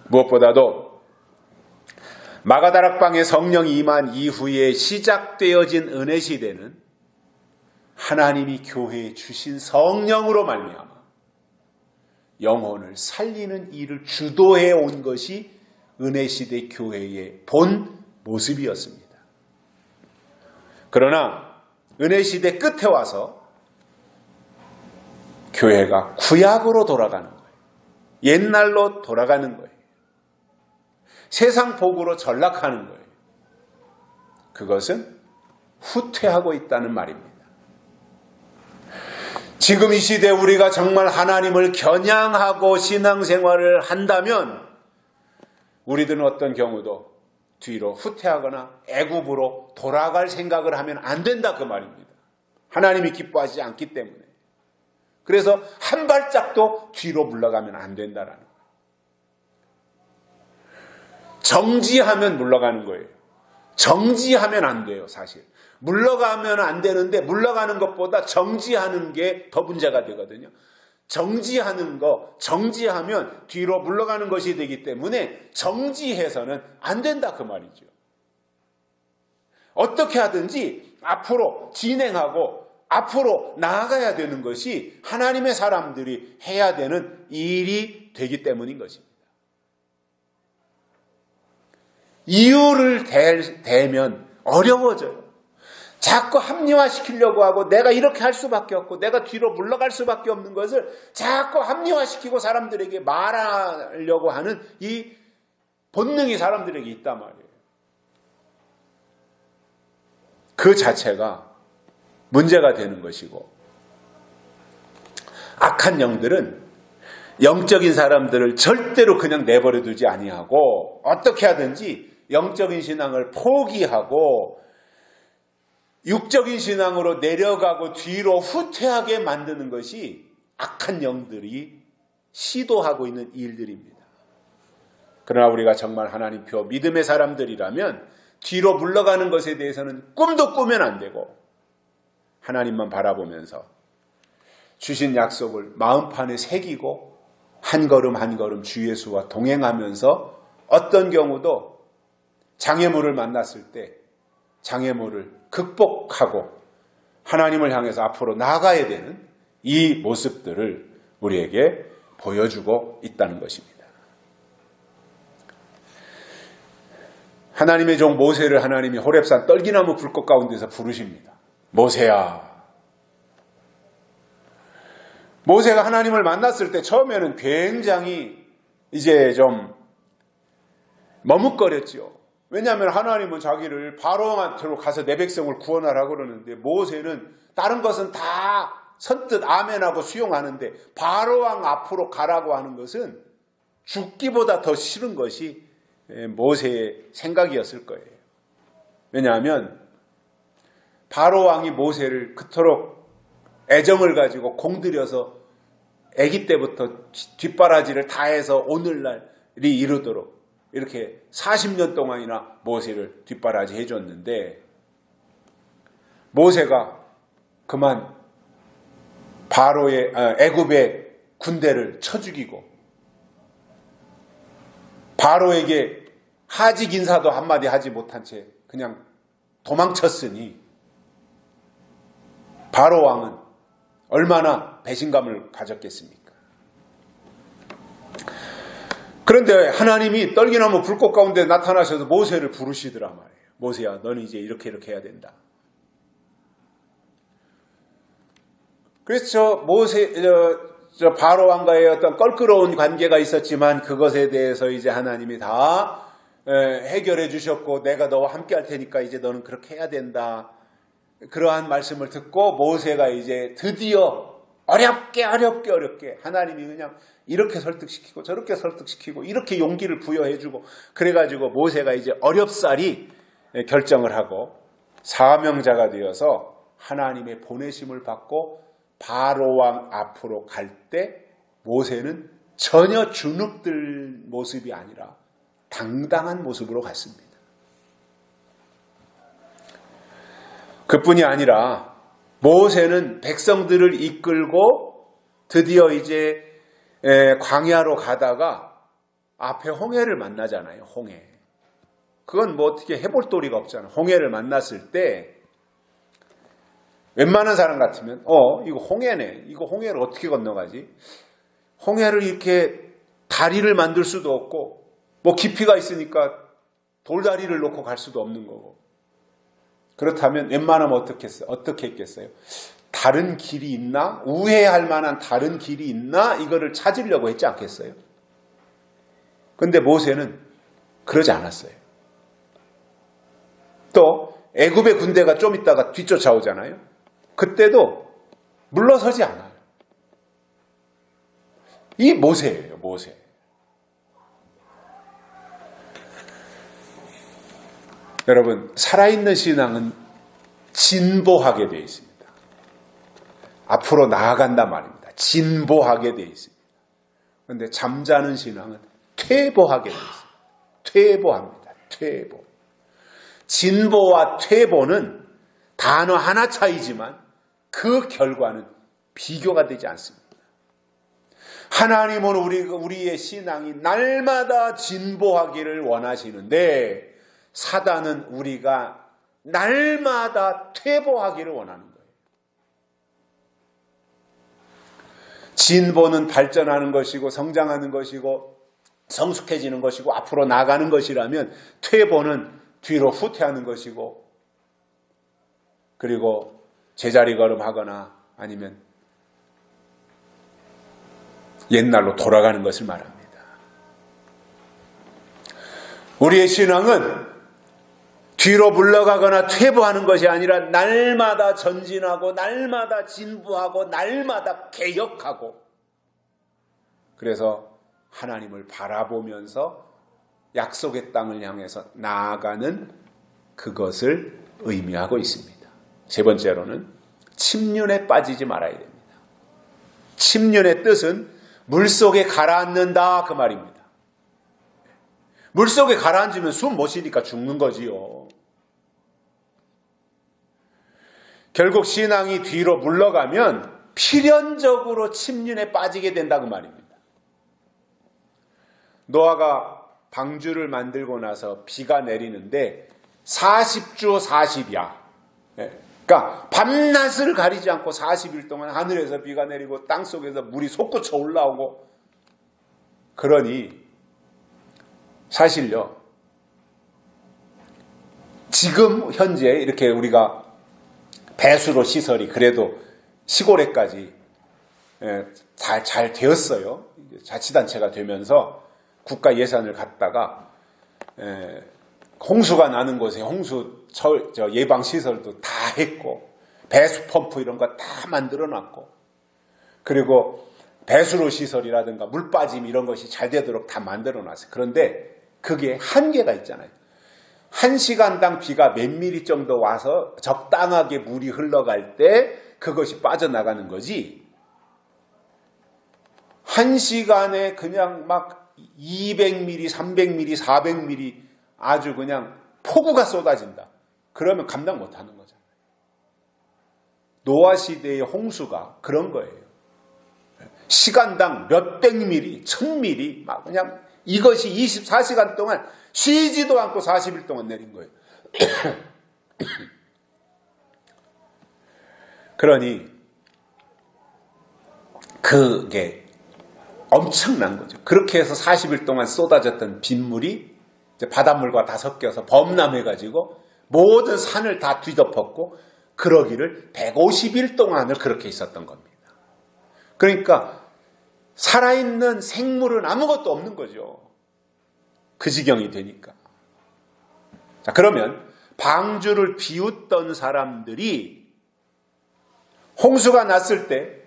S1: 무엇보다도 마가다락방에 성령이 임한 이후에 시작되어진 은혜 시대는 하나님이 교회에 주신 성령으로 말미암아 영혼을 살리는 일을 주도해 온 것이 은혜 시대 교회의 본 모습이었습니다. 그러나 은혜 시대 끝에 와서 교회가 구약으로 돌아가는 거예요. 옛날로 돌아가는 거예요. 세상 복으로 전락하는 거예요. 그것은 후퇴하고 있다는 말입니다. 지금 이 시대에 우리가 정말 하나님을 겨냥하고 신앙생활을 한다면 우리들은 어떤 경우도 뒤로 후퇴하거나 애굽으로 돌아갈 생각을 하면 안 된다 그 말입니다. 하나님이 기뻐하지 않기 때문에. 그래서 한 발짝도 뒤로 물러가면 안 된다라는 거예요. 정지하면 물러가는 거예요. 정지하면 안 돼요, 사실. 물러가면 안 되는데 물러가는 것보다 정지하는 게 더 문제가 되거든요. 정지하는 거, 정지하면 뒤로 물러가는 것이 되기 때문에 정지해서는 안 된다 그 말이죠. 어떻게 하든지 앞으로 진행하고 앞으로 나아가야 되는 것이 하나님의 사람들이 해야 되는 일이 되기 때문인 것입니다. 이유를 대면 어려워져요. 자꾸 합리화시키려고 하고 내가 이렇게 할 수밖에 없고 내가 뒤로 물러갈 수밖에 없는 것을 자꾸 합리화시키고 사람들에게 말하려고 하는 이 본능이 사람들에게 있단 말이에요. 그 자체가 문제가 되는 것이고 악한 영들은 영적인 사람들을 절대로 그냥 내버려 두지 아니하고 어떻게 하든지 영적인 신앙을 포기하고 육적인 신앙으로 내려가고 뒤로 후퇴하게 만드는 것이 악한 영들이 시도하고 있는 일들입니다. 그러나 우리가 정말 하나님 표 믿음의 사람들이라면 뒤로 물러가는 것에 대해서는 꿈도 꾸면 안 되고 하나님만 바라보면서 주신 약속을 마음판에 새기고 한 걸음 한 걸음 주 예수와 동행하면서 어떤 경우도 장애물을 만났을 때 장애물을 극복하고 하나님을 향해서 앞으로 나아가야 되는 이 모습들을 우리에게 보여주고 있다는 것입니다. 하나님의 종 모세를 하나님이 호렙산 떨기나무 불꽃 가운데서 부르십니다. 모세야. 모세가 하나님을 만났을 때 처음에는 굉장히 이제 좀 머뭇거렸지요. 왜냐하면 하나님은 자기를 바로한테로 가서 내 백성을 구원하라고 그러는데 모세는 다른 것은 다 선뜻 아멘하고 수용하는데 바로왕 앞으로 가라고 하는 것은 죽기보다 더 싫은 것이 모세의 생각이었을 거예요. 왜냐하면 바로왕이 모세를 그토록 애정을 가지고 공들여서 아기 때부터 뒷바라지를 다해서 오늘날이 이르도록 이렇게 40년 동안이나 모세를 뒷바라지 해줬는데 모세가 그만 바로의 애굽의 군대를 쳐 죽이고 바로에게 하직 인사도 한마디 하지 못한 채 그냥 도망쳤으니 바로 왕은 얼마나 배신감을 가졌겠습니까? 그런데 하나님이 떨기나무 불꽃 가운데 나타나셔서 모세를 부르시더라 말이에요. 모세야, 너는 이제 이렇게 해야 된다. 그래서 바로 왕과의 어떤 껄끄러운 관계가 있었지만 그것에 대해서 이제 하나님이 다 해결해 주셨고 내가 너와 함께 할 테니까 이제 너는 그렇게 해야 된다. 그러한 말씀을 듣고 모세가 이제 드디어 어렵게 하나님이 그냥 이렇게 설득시키고 저렇게 설득시키고 이렇게 용기를 부여해 주고 그래가지고 모세가 이제 어렵사리 결정을 하고 사명자가 되어서 하나님의 보내심을 받고 바로왕 앞으로 갈 때 모세는 전혀 주눅들 모습이 아니라 당당한 모습으로 갔습니다. 그뿐이 아니라 모세는 백성들을 이끌고 드디어 이제 광야로 가다가 앞에 홍해를 만나잖아요. 홍해. 그건 뭐 어떻게 해볼 도리가 없잖아요. 홍해를 만났을 때 웬만한 사람 같으면 이거 홍해네. 이거 홍해를 어떻게 건너가지? 홍해를 이렇게 다리를 만들 수도 없고 뭐 깊이가 있으니까 돌다리를 놓고 갈 수도 없는 거고 그렇다면 웬만하면 어떻게 했겠어요? 다른 길이 있나? 우회할 만한 다른 길이 있나? 이거를 찾으려고 했지 않겠어요? 근데 모세는 그러지 않았어요. 또 애굽의 군대가 좀 있다가 뒤쫓아오잖아요. 그때도 물러서지 않아요. 이 모세예요, 모세. 여러분, 살아있는 신앙은 진보하게 되어 있습니다. 앞으로 나아간단 말입니다. 진보하게 되어 있습니다. 그런데 잠자는 신앙은 퇴보하게 되어 있습니다. 퇴보합니다. 퇴보. 진보와 퇴보는 단어 하나 차이지만 그 결과는 비교가 되지 않습니다. 하나님은 우리의 신앙이 날마다 진보하기를 원하시는데 사단은 우리가 날마다 퇴보하기를 원하는 거예요. 진보는 발전하는 것이고 성장하는 것이고 성숙해지는 것이고 앞으로 나가는 것이라면 퇴보는 뒤로 후퇴하는 것이고 그리고 제자리 걸음하거나 아니면 옛날로 돌아가는 것을 말합니다. 우리의 신앙은 뒤로 물러가거나 퇴보하는 것이 아니라 날마다 전진하고 날마다 진보하고 날마다 개혁하고 그래서 하나님을 바라보면서 약속의 땅을 향해서 나아가는 그것을 의미하고 있습니다. 세 번째로는 침륜에 빠지지 말아야 됩니다. 침륜의 뜻은 물속에 가라앉는다 그 말입니다. 물속에 가라앉으면 숨 못 쉬니까 죽는 거지요. 결국 신앙이 뒤로 물러가면 필연적으로 침륜에 빠지게 된다 그 말입니다. 노아가 방주를 만들고 나서 비가 내리는데 40주 40야. 그러니까 밤낮을 가리지 않고 40일 동안 하늘에서 비가 내리고 땅속에서 물이 솟구쳐 올라오고, 그러니 사실요, 지금 현재 이렇게 우리가 배수로 시설이 그래도 시골에까지 잘 되었어요. 자치단체가 되면서 국가 예산을 갖다가 홍수가 나는 곳에 홍수 예방 시설도 다 했고, 배수 펌프 이런 거 다 만들어 놨고, 그리고 배수로 시설이라든가 물 빠짐 이런 것이 잘 되도록 다 만들어 놨어요. 그런데 그게 한계가 있잖아요. 1시간당 비가 몇 미리 정도 와서 적당하게 물이 흘러갈 때 그것이 빠져나가는 거지, 1시간에 그냥 막 200mm, 300mm, 400mm 아주 그냥 폭우가 쏟아진다. 그러면 감당 못하는 거잖아요. 노아 시대의 홍수가 그런 거예요. 시간당 몇백 미리, 1000mm 막 그냥 이것이 24시간 동안 쉬지도 않고 40일 동안 내린 거예요. 그러니 그게 엄청난 거죠. 그렇게 해서 40일 동안 쏟아졌던 빗물이 이제 바닷물과 다 섞여서 범람해가지고 모든 산을 다 뒤덮었고, 그러기를 150일 동안을 그렇게 있었던 겁니다. 그러니까 살아있는 생물은 아무것도 없는 거죠. 그 지경이 되니까. 자, 그러면 방주를 비웃던 사람들이 홍수가 났을 때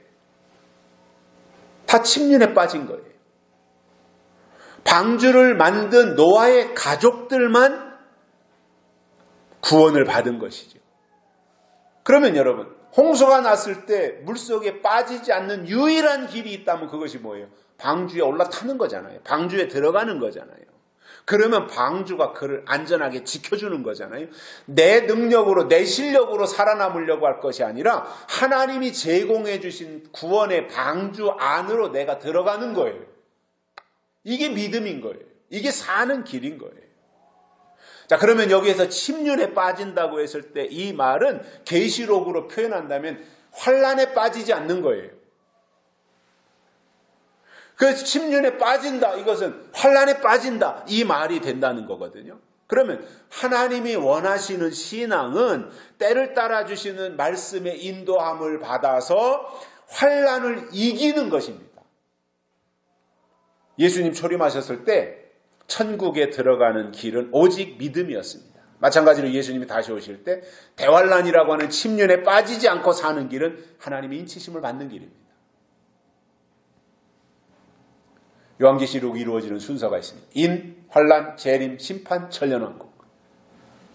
S1: 다 침륜에 빠진 거예요. 방주를 만든 노아의 가족들만 구원을 받은 것이죠. 그러면 여러분, 홍수가 났을 때 물속에 빠지지 않는 유일한 길이 있다면 그것이 뭐예요? 방주에 올라타는 거잖아요. 방주에 들어가는 거잖아요. 그러면 방주가 그를 안전하게 지켜주는 거잖아요. 내 능력으로, 내 실력으로 살아남으려고 할 것이 아니라 하나님이 제공해 주신 구원의 방주 안으로 내가 들어가는 거예요. 이게 믿음인 거예요. 이게 사는 길인 거예요. 자, 그러면 여기에서 침륜에 빠진다고 했을 때 이 말은 계시록으로 표현한다면 환란에 빠지지 않는 거예요. 그래서 침륜에 빠진다, 이것은 환란에 빠진다, 이 말이 된다는 거거든요. 그러면 하나님이 원하시는 신앙은 때를 따라주시는 말씀의 인도함을 받아서 환란을 이기는 것입니다. 예수님 초림하셨을 때 천국에 들어가는 길은 오직 믿음이었습니다. 마찬가지로 예수님이 다시 오실 때 대환란이라고 하는 침륜에 빠지지 않고 사는 길은 하나님의 인치심을 받는 길입니다. 요한계시록이 이루어지는 순서가 있습니다. 인, 환란, 재림, 심판, 천년왕국.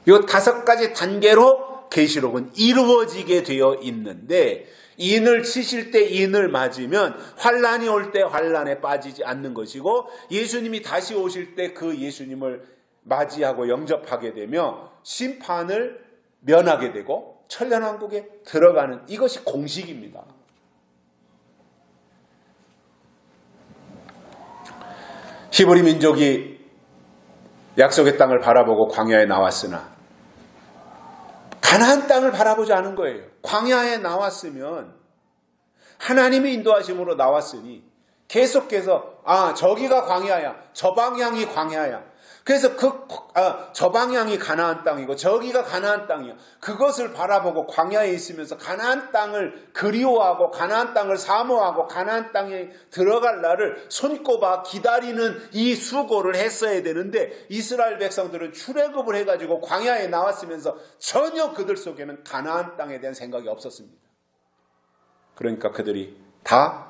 S1: 이 5가지 단계로 계시록은 이루어지게 되어 있는데, 인을 치실 때 인을 맞으면 환란이 올 때 환란에 빠지지 않는 것이고, 예수님이 다시 오실 때 그 예수님을 맞이하고 영접하게 되며 심판을 면하게 되고 천년왕국에 들어가는, 이것이 공식입니다. 히브리 민족이 약속의 땅을 바라보고 광야에 나왔으나 가나안 땅을 바라보지 않은 거예요. 광야에 나왔으면 하나님의 인도하심으로 나왔으니 계속해서 저기가 광야야, 저 방향이 광야야. 그래서 저 방향이 가나안 땅이고 저기가 가나안 땅이야. 그것을 바라보고 광야에 있으면서 가나안 땅을 그리워하고 가나안 땅을 사모하고 가나안 땅에 들어갈 날을 손꼽아 기다리는 이 수고를 했어야 되는데, 이스라엘 백성들은 출애굽을 해가지고 광야에 나왔으면서 전혀 그들 속에는 가나안 땅에 대한 생각이 없었습니다. 그러니까 그들이 다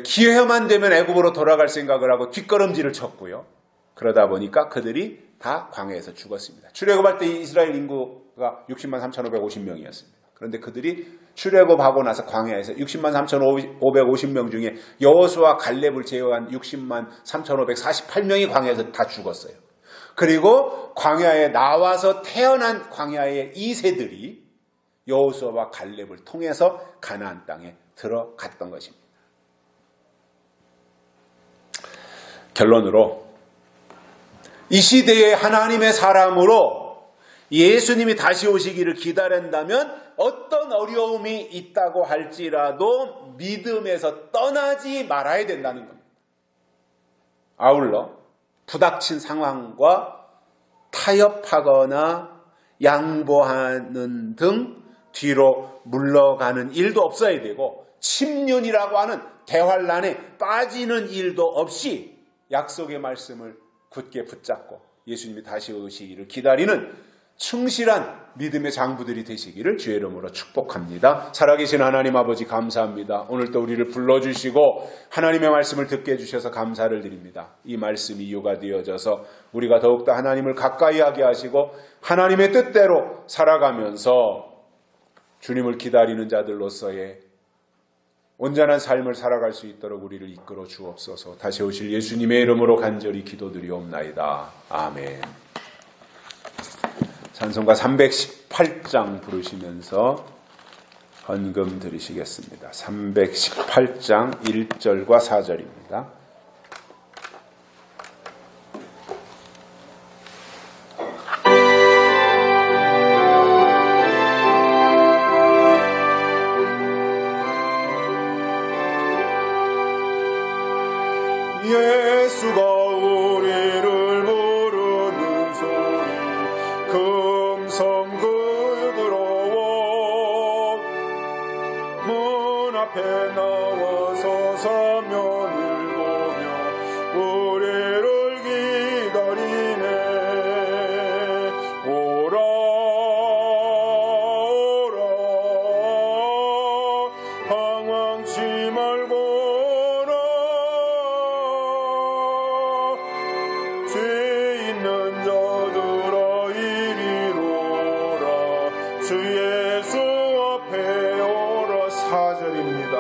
S1: 기회만 되면 애굽으로 돌아갈 생각을 하고 뒷걸음질을 쳤고요. 그러다 보니까 그들이 다 광야에서 죽었습니다. 출애굽할 때 이스라엘 인구가 60만 3,550명이었습니다. 그런데 그들이 출애굽하고 나서 광야에서 60만 3,550명 중에 여호수아 갈렙을 제외한 60만 3,548명이 광야에서 다 죽었어요. 그리고 광야에 나와서 태어난 광야의 2세들이 여호수아와 갈렙을 통해서 가나안 땅에 들어갔던 것입니다. 결론으로 이 시대의 하나님의 사람으로 예수님이 다시 오시기를 기다린다면 어떤 어려움이 있다고 할지라도 믿음에서 떠나지 말아야 된다는 겁니다. 아울러 부닥친 상황과 타협하거나 양보하는 등 뒤로 물러가는 일도 없어야 되고, 침륜이라고 하는 대환란에 빠지는 일도 없이 약속의 말씀을 굳게 붙잡고 예수님이 다시 오시기를 기다리는 충실한 믿음의 장부들이 되시기를 주의 이름으로 축복합니다. 살아계신 하나님 아버지, 감사합니다. 오늘도 우리를 불러주시고 하나님의 말씀을 듣게 해주셔서 감사를 드립니다. 이 말씀이 이유가 되어져서 우리가 더욱더 하나님을 가까이 하게 하시고 하나님의 뜻대로 살아가면서 주님을 기다리는 자들로서의 온전한 삶을 살아갈 수 있도록 우리를 이끌어 주옵소서. 다시 오실 예수님의 이름으로 간절히 기도드리옵나이다. 아멘. 찬송가 318장 부르시면서 헌금 드리시겠습니다. 318장 1절과 4절입니다.
S2: 예수가 우리를 부르는 소리 금성그러워 문 앞에 나와서 사면을 보며 우리를 기다리네. 오라 오라 방황치 말고 죄 있는 자들아 이리로 오라. 주 예수 앞에 오라. 4절입니다.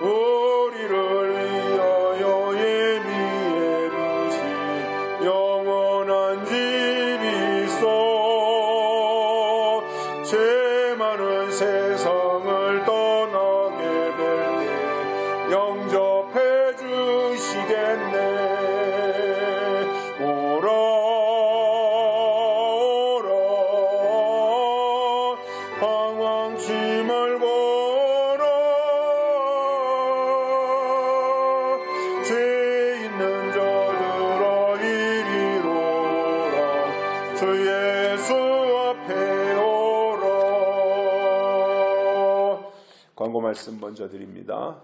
S2: 우리를 위하여 예비해 두신 영원한 집이 있어 죄 많은 세상을 떠나게 될 때 영접해 주시겠네. 오라 오라 방황치 말고 오라. 죄 있는 자들아 이리로 오라. 주 예수 앞에 오라.
S1: 광고 말씀 먼저 드립니다.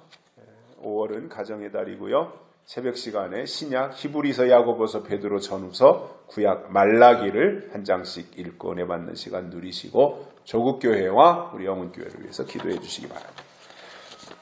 S1: 5월은 가정의 달이고요. 새벽 시간에 신약 히브리서, 야고보서, 베드로, 전후서, 구약 말라기를 한 장씩 읽고 은혜 받는 시간 누리시고 조국교회와 우리 영훈교회를 위해서 기도해 주시기 바랍니다.